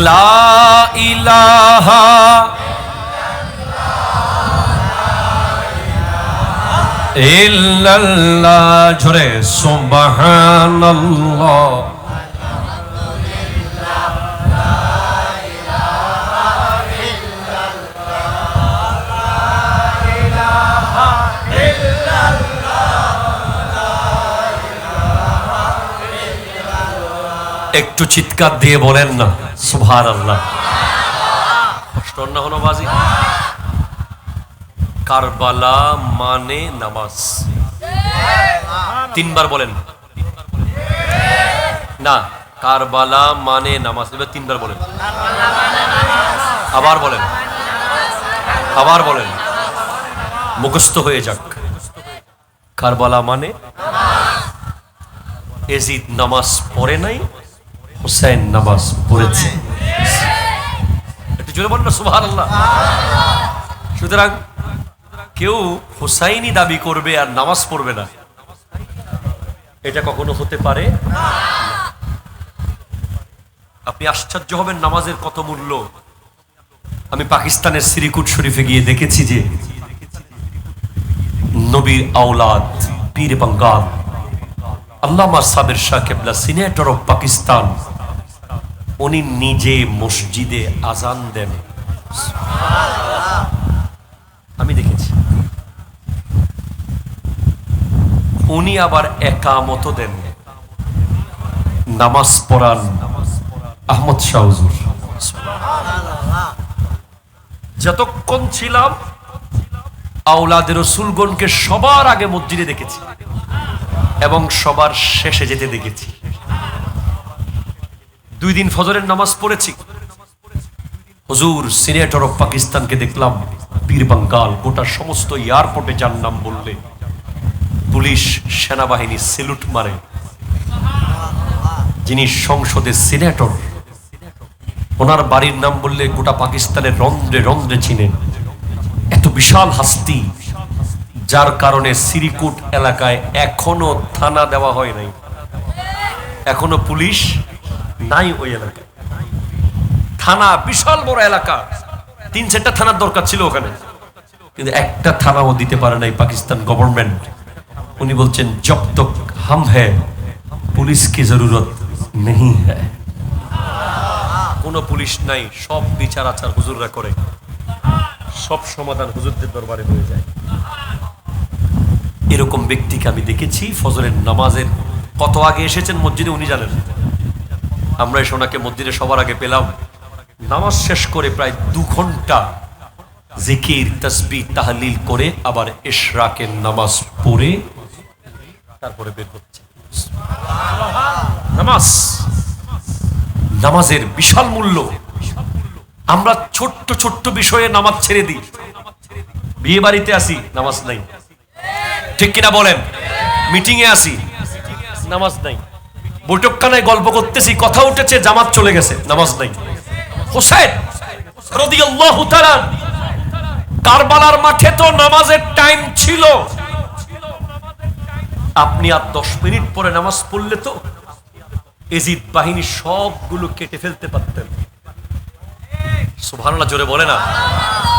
লা ইলাহা ইল্লাল্লাহ, জোরে সুবহানাল্লাহ। একটু চিৎকার দিয়ে বলেন না সুবহানাল্লাহ। কষ্ট না হলো বাজি। কারবালা মানে নামাজ, 3 বার বলেন না। কারবালা মানে নামাজ, এবার 3 বার বলেন, আবার বলেন, আবার বলেন। মুখস্থ হয়ে যাক। কারবালা মানে এজিদ নামাজ পড়ে নাই, হুসাইন নামাজ পড়েছে। একটু জোরে বলুন সুবহানাল্লাহ। সুতরাং কেউ হুসাইনি দাবি করবে আর নামাজ পড়বে না, এটা কখনো হতে পারে। আপনি আশ্চর্য হবেন নামাজের কত মূল্য। আমি পাকিস্তানের সিরিকুট শরীফে গিয়ে দেখেছি যে নবীর আওলাদ পীর বাঙ্গাল আল্লামা সাবের শাহ কেবলা, সিনেটর অফ পাকিস্তান, উনি নিজে মসজিদে আজান দেন। আমি দেখেছি। উনি আবার একামত দেন, নামাজ পড়ান আহমদ শাহ হুজুর। যতক্ষণ ছিলাম আওলাদের রাসূলগণকে সবার আগে মসজিদে দেখেছি এবং সবার শেষে যেতে দেখেছি। 2 দিন ফজরের নামাজ পড়েছি, হুজুর সিনেটর অফ পাকিস্তানকে দেখলাম পীর বাঙ্গাল। গোটা সমস্ত এয়ারপোর্টে যার নাম বললে পুলিশ সেনাবাহিনী সেলুট মারে। যিনি সংসদের সিনেটর, ওনার বাড়ির নাম বললে গোটা পাকিস্তানের রন্ধ্রে রন্ধ্রে চিনে। এত বিশাল হাস্তি, যার কারণে সিরিকুট এলাকায় এখনো থানা দেওয়া হয় নাই, এখনো পুলিশ নাই ওই এলাকায়। থানা বিশাল বড় এলাকা, 3-4টা থানার দরকার ছিল ওখানে, কিন্তু একটা থানাও দিতে পারে নাই পাকিস্তান গভর্নমেন্ট। উনি বলছেন জব তক হাম হ্যায় পুলিশ কি জরুরত নেই হ্যায়। কোনো পুলিশ নাই, সব বিচার আচার হুজুররা করে, সব সমাধান হুজুরদের দরবারে হয়ে যায়। এরকম ব্যক্তিকে আমি দেখেছি ফজরের নামাজের কত আগে এসেছেন মসজিদে উনি জানেন। আমরা এসে ওনাকে মসজিদে সবার আগে পেলাম। নামাজ শেষ করে প্রায় 2 ঘন্টা জিকির তাসবিহ তাহলিল করে আবার ইশরাকের নামাজ পড়ে তারপরে বের হচ্ছে। নামাজের বিশাল মূল্য। আমরা ছোট্ট ছোট্ট বিষয়ে নামাজ ছেড়ে দিই। বিয়ে বাড়িতে আসি, নামাজ নাই, ঠিক কিনা বলেন? মিটিং এ আসি, নামাজ নাই। বৈঠকখানায় গল্প করতেছি, কথা উঠেছে, জামাত চলে গেছে, নামাজ নাই। হুসাইন রাদিয়াল্লাহু তাআলা কারবালার মাঠে তো নামাজের টাইম ছিল। আপনি আর 10 মিনিট পরে নামাজ পড়লে তো এজিদ বাহিনী সবগুলো কেটে ফেলতে পারতেন। সুবহানাল্লাহ জোরে বলে না।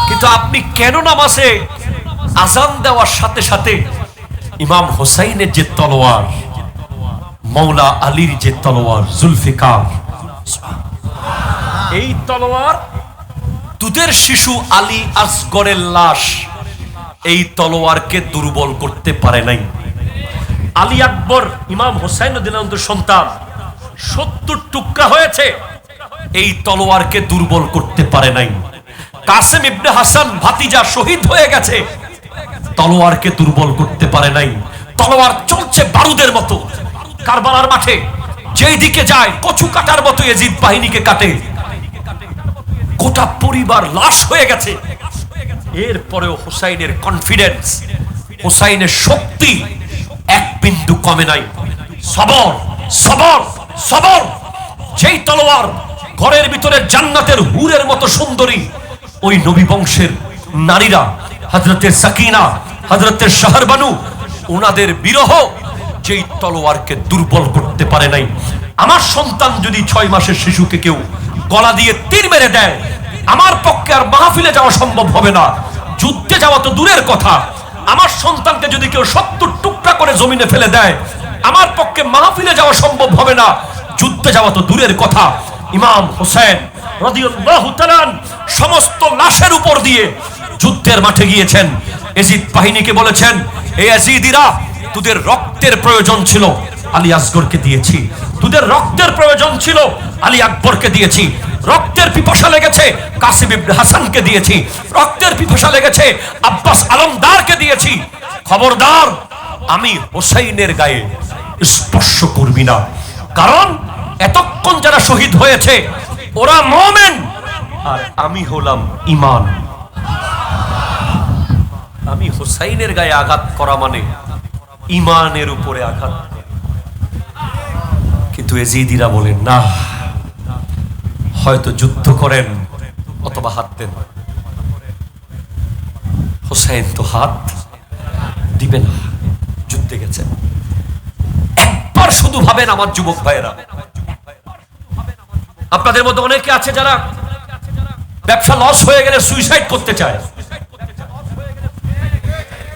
কিন্তু আপনি কেন নামাজে আজান দেওয়ার সাথে সাথে ইমাম হোসাইনের যে তলোয়ার, মৌলা আলীর যে তলোয়ার জুলফিকার, এই তলোয়ার দুধের শিশু আলী আসগরের লাশ, এই তলোয়ারকে দুর্বল করতে পারে নাই। আলী আকবর ইমাম হোসাইন রাদিয়াল্লাহু সন্তান 70 টুকরা হয়েছে, এই তলোয়ারকে দুর্বল করতে পারে নাই। কাসেম ইবনে হাসান ভাতিজা শহীদ হয়ে গেছে, তলোয়ারকে দুর্বল করতে পারে নাই। তলোয়ার চলছে বারুদের মতো কারবালার মাঠে, যেই দিকে যায় কচু কাটার মতো এজিদ বাহিনীকে কাটে। গোটা পরিবার লাশ হয়ে গেছে। এরপরেও হুসাইনের কনফিডেন্স, হুসাইনের শক্তি এক বিন্দু কমে নাই। সবর সবর সবর। যেই তলোয়ার ঘরের ভিতরে জান্নাতের হুরের মতো সুন্দরী, ওই নবী বংশের নারীরা হযরতে সাকিনা, হযরতে শাহরবানু, ওনাদের বিরহ যেই তলোয়ারকে দুর্বল করতে পারে নাই। আমার সন্তান যদি 6 মাসের শিশুকে কেউ গলা দিয়ে তীর মেরে দেয়, আমার পক্ষে আর মাহফিলে যাওয়া সম্ভব হবে না, যুদ্ধে যাওয়া তো দূরের কথা। আমার সন্তানকে যদি কেউ 70 টুকরা করে জমিনে ফেলে দেয়, আমার পক্ষে মাহফিলে যাওয়া সম্ভব হবে না, যুদ্ধে যাওয়া তো দূরের কথা। ইমাম হোসেন রাদিয়াল্লাহু তাআলা সমস্ত লাশের উপর দিয়ে যুদ্ধের মাঠে গিয়েছেন। এজিদ বাহিনীকে বলেছেন, এই এজিদিরা, তোদের রক্তের প্রয়োজন ছিল, আলী আসগরকে দিয়েছি। তোদের রক্তের প্রয়োজন ছিল, আলী আকবরকে দিয়েছি। রক্তের পিপাসা লেগেছে, কাসিম ইবনে হাসানকে দিয়েছি। রক্তের পিপাসা লেগেছে, আব্বাস আলমদারকে দিয়েছি। খবরদার, আমি হোসাইনের গায়ে স্পর্শ করবি না, কারণ এতক্ষণ যারা শহীদ হয়েছে ওরা মুমিন আর আমি হলাম ঈমান। আমি হুসাইনের গায়ে আঘাত করা মানে ইমানের উপরে আঘাত। কিন্তু এজিদিরা বলেন না, হয়তো যুদ্ধ করেন অথবা হাত দেন। হুসাইন তো হাত দিবে না, যুদ্ধে গেছেন। একবার শুধু ভাবেন আমার যুবক ভাইয়েরা, আপনাদের মধ্যে অনেকে আছে যারা ব্যবসা লস হয়ে গেলে সুইসাইড করতে চায়,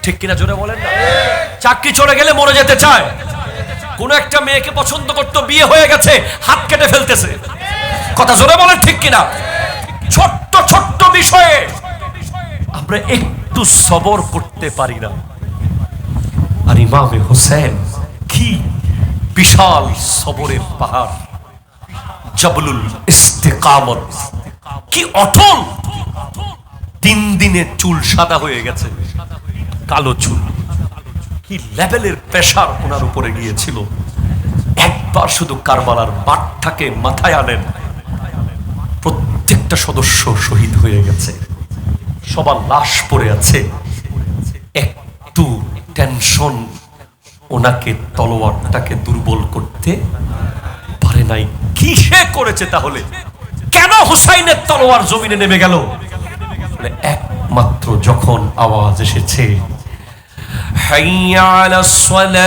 ঠিক কিনা জোরে বলেন না? চাকরি চলে গেলে মরে যেতে চায়, কোন একটা মেয়েকে পছন্দ করতে বিয়ে হয়ে গেছে হাত কেটে ফেলতেছে, কথা জোরে বলেন ঠিক কিনা? ছোট্ট ছোট্ট বিষয়ে আমরা একটু সবর করতে পারি না। আর ইমামে হোসেন কি বিশাল সবরের পাহাড়, জবলুল ইস্তেকামত, কি অটল। 3 দিনে চুল সাদা হয়ে গেছে, কালো চুল। কি লেভেলের প্রেসার ওনার উপরে গিয়েছিল। একবার শুধু কারবালার মাঠটাকে মাথায় আনেন, প্রত্যেকটা সদস্য শহীদ হয়ে গেছে, সবার লাশ পড়ে আছে। একটু টেনশন ওনাকে, তলোয়ারটাকে দুর্বল করতে পারে নাই। কি সে করেছে তাহলে? কেন হুসাইনের তলোয়ার জমিনে নেমে গেল? একমাত্র যখন আওয়াজ এসেছে হাইয়া আলাস সালাহ,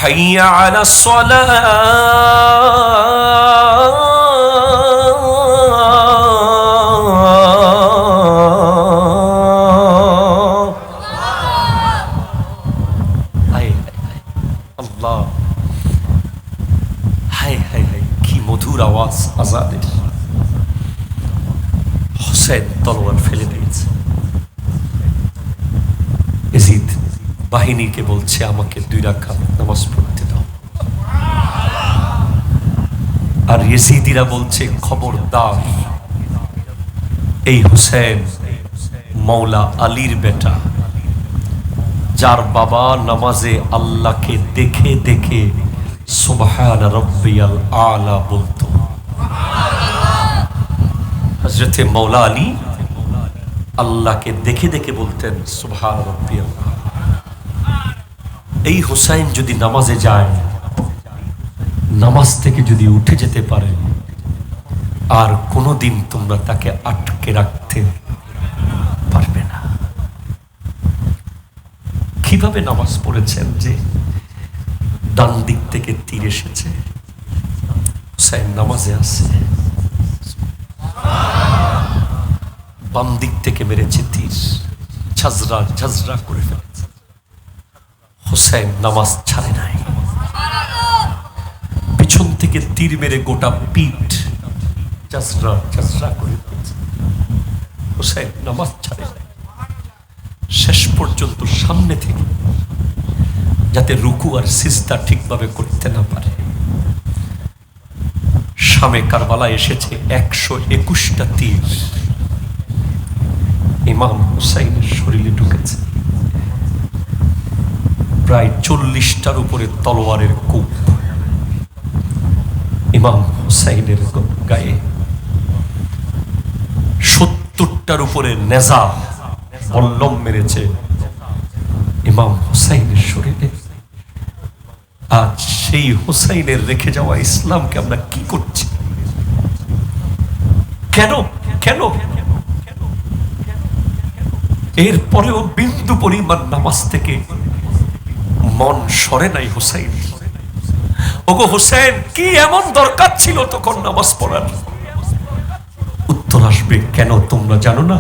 হাইয়া আলাস সালাহ, আওয়াজ আজাদের। হোসেন তলোয়ার ফেলে দিয়েছে। ইয়াজিদ বাহিনীকে বলছে আমাকে 2 রাকাত নামাজ পড়তে দাও। আর ইয়াজিদিরা বলছে খবরদার, এই হোসেন মৌলা আলীর বেটা, যার বাবা নামাজে আল্লাহকে দেখে দেখে সুবহান রাব্বিয়াল আলা বলতো। হযরতে মৌলা আলী আল্লাহকে দেখে দেখে বলতেন সুবহান রাব্বিয়াল আলা। এই হুসাইন যদি নামাজে যায়, নামাজ থেকে যদি উঠে যেতে পারে, আর কোনোদিন তোমরা তাকে আটকে রাখতে পারবে না। কিভাবে নামাজ পড়েছেন যে ডান দিক থেকে তীর এসেছে, হুসাইন নামাজে আছে, বাম দিক থেকে মেরেছে তীর, ঝাঁঝরা ঝাঁঝরা করে ফেলেছে। হুসাইন নামাজ ছাড়ে নাই, পিছন থেকে তীর মেরে গোটা পিঠ ঝাঁঝরা ঝাঁঝরা করে ফেলেছে। হুসাইন নামাজ ছাড়ে নাই, শেষ পর্যন্ত সামনে থেকে যাতে রুকু আর সিজদা ঠিকভাবে করতে না পারে, শামে কারবালা এসেছে 121টা তীর ইমাম হুসাইনের শরীরে ঢুকেছে। প্রায় 40টার উপরে তলোয়ারের কূপ ইমাম হুসাইনের গায়ে, 70টার উপরে নেজা বল্লম মেরেছে ইমাম হুসাইনের শরীরে। আজ সেই হুসাইনের রেখে যাওয়া ইসলামকে আমরা কি করছি? কেন কেন? এরপরেও বিন্দু পরিমাণ নামাজ থেকে মন সরে নাই হুসাইন। ওগো হুসাইন, কি এমন দরকার ছিল তখন নামাজ পড়ার? উত্তর আসবে কেন তোমরা জানো না?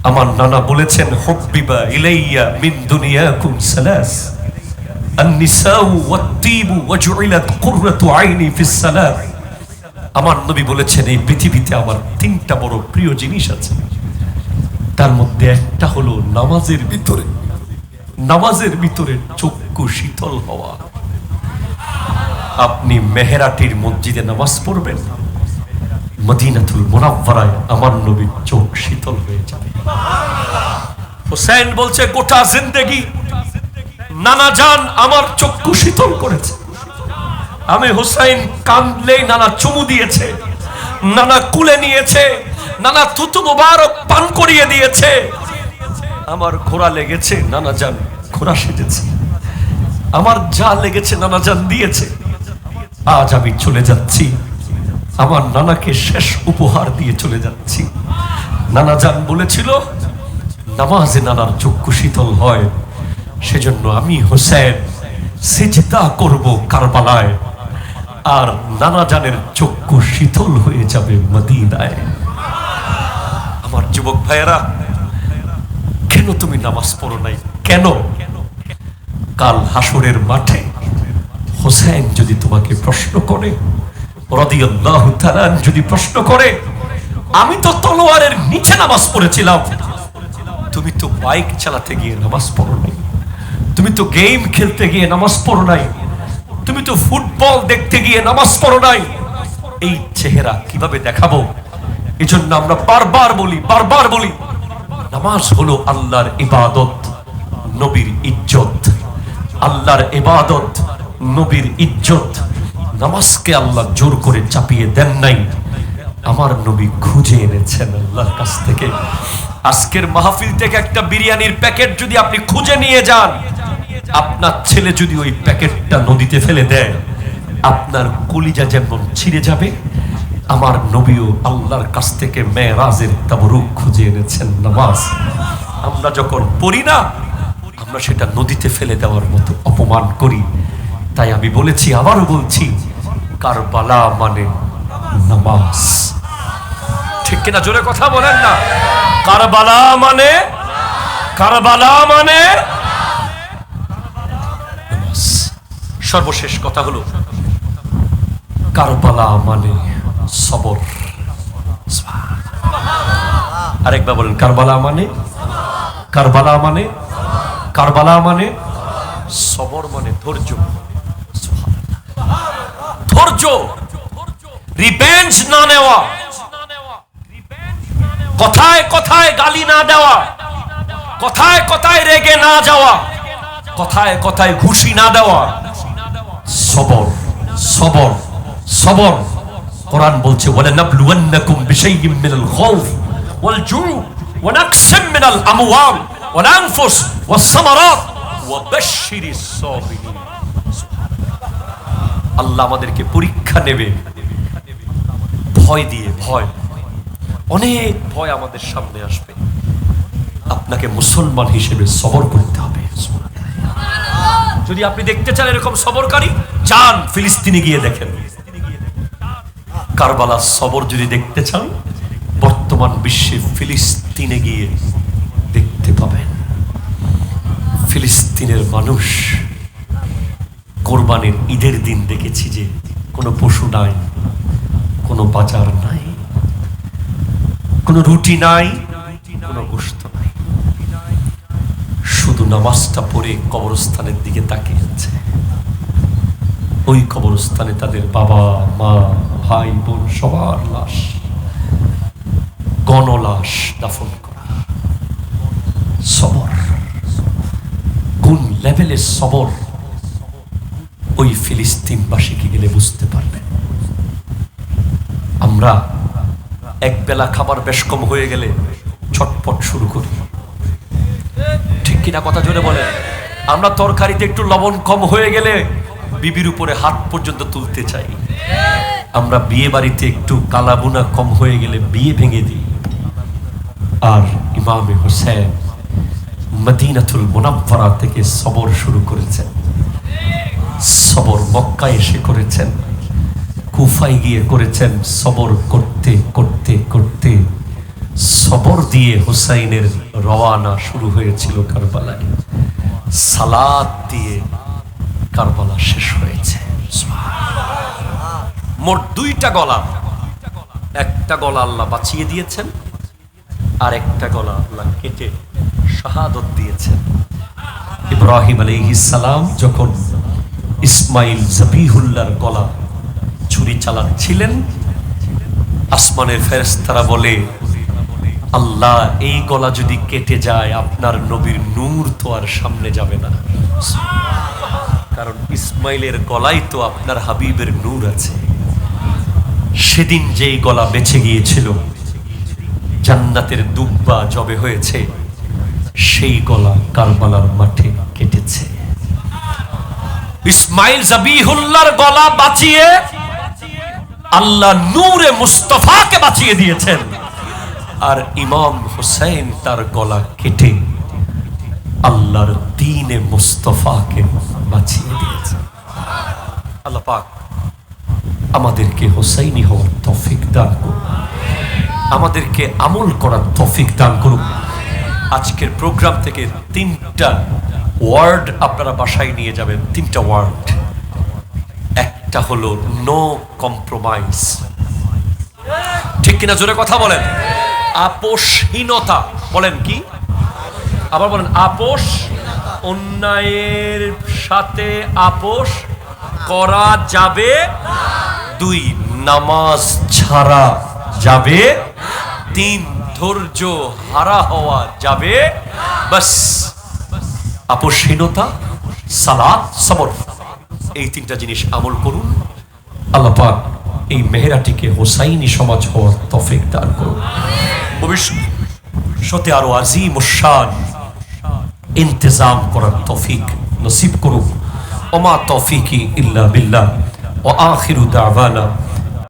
আমার নানা বলেছেন হুব্বিবা ইলাইয়া মিন দুনিয়াকুম সালাস, আন-নিসাউ ওয়াত-তিবু ওয়াজউইলাত কুররাতু আইনি ফিস সালাত। আমার নবী বলেছেন এই পৃথিবীতে আমার 3টা বড় প্রিয় জিনিস আছে, তার মধ্যে একটা হলো নামাজের ভিতরে চক্ষু শীতল হওয়া। আপনি মেহেরাটির মসজিদে নামাজ পড়বেন, মদিনাতুল মুনাওয়ারায় আমার নবীর চোখ শীতল হয়ে যাবে। হুসাইন বলছে গোটা জিন্দেগি নানা জান আমার চক্ষু শীতল করেছে। আমি হুসাইন কাঁদলেই নানা চুমু দিয়েছে, নানা কুলে নিয়েছে, নানা থুতু মুবারক পান করিয়ে দিয়েছে। আমার ঘোড়া লেগেছে, নানা জান ঘোড়া সেজেছে। আমার যা লেগেছে নানা জান দিয়েছে। আজ আমি চলে যাচ্ছি, আমার নানাকে শেষ উপহার দিয়ে চলে যাচ্ছি। নানা জান বলেছিল নামাজে নানার চক্ষু শীতল হয়, সেজন্য আমি হোসেন সিজদা করব কারবালায়, আর নানা জানের চক্ষু শীতল হয়ে যাবে মদিনায়। আমার যুবক ভাইয়েরা, কেন তুমি নামাজ পড়ো নাই? কেন? কাল হাসরের মাঠে হোসেন যদি তোমাকে প্রশ্ন করে, রাদিয়াল্লাহু তাআলা যদি প্রশ্ন করে, আমি তো তলোয়ারের নিচে নামাজ পড়েছিলাম, তুমি তো বাইক চালাতে গিয়ে নামাজ পড়ো নাই, তুমি তো গেম খেলতে গিয়ে নামাজ পড়ো নাই, তুমি তো ফুটবল দেখতে গিয়ে নামাজ পড়ো নাই, এই চেহারা কিভাবে দেখাবো? এজন্য আমরা বারবার বলি নামাজ হলো আল্লাহর ইবাদত, নবীর ইজ্জত। আল্লাহর ইবাদত, নবীর ইজ্জত। নামাজকে আল্লাহ জোর করে চাপিয়ে দেন নাই, আমার নবী খুঁজে এনেছেন আল্লাহর কাছ থেকে। আজকের মাহফিল থেকে একটা বিরিয়ানির প্যাকেট যদি আপনি খুঁজে নিয়ে যান, আপনার ছেলে যদি ওই প্যাকেটটা নদীতে ফেলে দেয়, আপনার কলিজা যেমন ছিঁড়ে যাবে, আমার নবীও আল্লাহর কাছ থেকে মেরাজের তাবরুক খুঁজে এনেছেন নামাজ। আমরা যখন পড়ি না, আমরা সেটা নদীতে ফেলে দেওয়ার মতো অপমান করি। তাই আমি বলেছি, আবারও বলছি, কারবালা মানে নামাজ। ঠিক কিনা? জোরে কথা বলেন না। কারবালা মানে নামাজ। সর্বশেষ কথা হলো, কারবালা মানে সবর। আরেকবার বলেন, কারবালা মানে সবর, মানে ধৈর্য। রিভেঞ্জ না নেওয়া, কথায় কথায় গালি না দেওয়া, কথায় কথায় রেগে না যাওয়া, কথায় কথায় ঘুষি না দেওয়া। সবর, সবর, সবর। কোরআন বলছে, ওয়ালানাবলুওয়ান্নাকুম বিশাইইম মিনাল খাউফ ওয়াল জু' ওয়া নাকসিম মিনাল আমওয়াল ওয়াল আনফুস ওয়াস সামারাত ওয়া বাশশিরিস সাবিরিন। আল্লাহ আমাদেরকে পরীক্ষা নেবে ভয় দিয়ে। ভয়, অনেক ভয় আমাদের সামনে আসবে। আপনাকে মুসলমান হিসেবে সবর করতে হবে। যদি আপনি দেখতে চান এরকম সবরকারী, যান ফিলিস্তিনে গিয়ে দেখেন। কারবালার সবর যদি দেখতে চান, বর্তমান বিশ্বে ফিলিস্তিনে গিয়ে দেখতে পাবেন। ফিলিস্তিনের মানুষ কোরবানির ঈদের দিন দেখেছি যে কোনো পশু নাই, কোনো বাজার নাই, কোনো রুটি নাই, কোনো গোশত নাই, শুধু নামাজটা পড়ে কবরস্থানের দিকে তাকিয়ে আছে। ওই কবরস্থানে তাদের বাবা, মা, ভাই, বোন সবার লাশ, গণলাশ দাফন করা। সবর, কোন লেভেলের সবর, ওই ফিলিস্তিনবাসীকে গেলে বুঝতে পারবেন। আমরা এক বেলা খাবার বেশ কম হয়ে গেলে ছটপট শুরু করি, ঠিক কিনা? কথা জোরে বলেন। আমরা তরকারিতে একটু লবণ কম হয়ে গেলে বিবির উপরে হাত পর্যন্ত তুলতে চাই। আমরা বিয়ে বাড়িতে একটু কালাবুনা কম হয়ে গেলে বিয়ে ভেঙে দিই। আর ইমামে হোসেন মদিনাতুল মুনাওয়ারা থেকে সবর শুরু করেছেন। সবর মক্কায় এসে করেছেন, কুফায় গিয়ে করেছেন। সবর করতে করতে করতে সবর দিয়ে হুসাইনের রওয়ানা শুরু হয়েছিল কারবালায়। সালাত দিয়ে কারবালা শেষ হয়েছে। মোট দুইটা গলা, একটা গলা আল্লাহ বাঁচিয়ে দিয়েছেন, আর একটা গলা আল্লাহ কেটে শাহাদত দিয়েছেন। ইব্রাহিম আলাইহিস সালাম যখন ইসমাইল জবিহুল্লাহর গলা ছুরি চালাচ্ছিলেন, আসমানের ফেরেশতারা বলে, আল্লাহ এই গলা যদি কেটে যায় আপনার নবীর নূর তো আর সামনে যাবে না, কারণ ইসমাইলের গলায় তো আপনার হাবিবের নূর আছে। সেদিন যেই গলা বেঁচে গিয়েছিল, জান্নাতের দুব্বা জবে হয়েছে, সেই গলা কারবালার মাঠে কেটেছে। ইসমাইল জাবিহুল্লাহর গলা বাঁচিয়ে আল্লাহ নূরে মুস্তাফাকে বাঁচিয়ে দিয়েছেন, আর ইমাম হুসাইন তার গলা কেটে আল্লাহর দ্বীনে মুস্তাফাকে বাঁচিয়ে দিয়েছেন। আল্লাহ পাক আমাদেরকে হুসাইনি হওয়ার তৌফিক দান করুন, আমাদেরকে আমল করার তৌফিক দান করুন। আজকের প্রোগ্রাম থেকে 3টা ওয়ার্ড আপনারা বাসায় নিয়ে যাবেন। 3টা ওয়ার্ড। একটা হলো নো কম্প্রোমাইজ, ঠিক কিনা? জোরে কথা বলেন। আপোষহীনতা, বলেন কি? আবার বলেন। আপোষ, অন্যায়ের সাথে আপোষ করা যাবে। 2, নামাজ ছাড়া যাবে। 3, ধৈর্য হারা হওয়া যাবে। বাস, আপোষহীনতা, সালাত, সবর, এই 3টা জিনিস আমল করুন। আল্লাহ পাক এই মেহরাটিকে হোসাইনি সমাজ হওয়ার তৌফিক দান করুন। ভবিষ্যতে আরো আজিম শান ইন্তজাম করার তৌফিক নসিব করুন। ওমা তৌফিকি ইল্লা বিল্লাহ। ওয়া আখিরু দাওয়ানা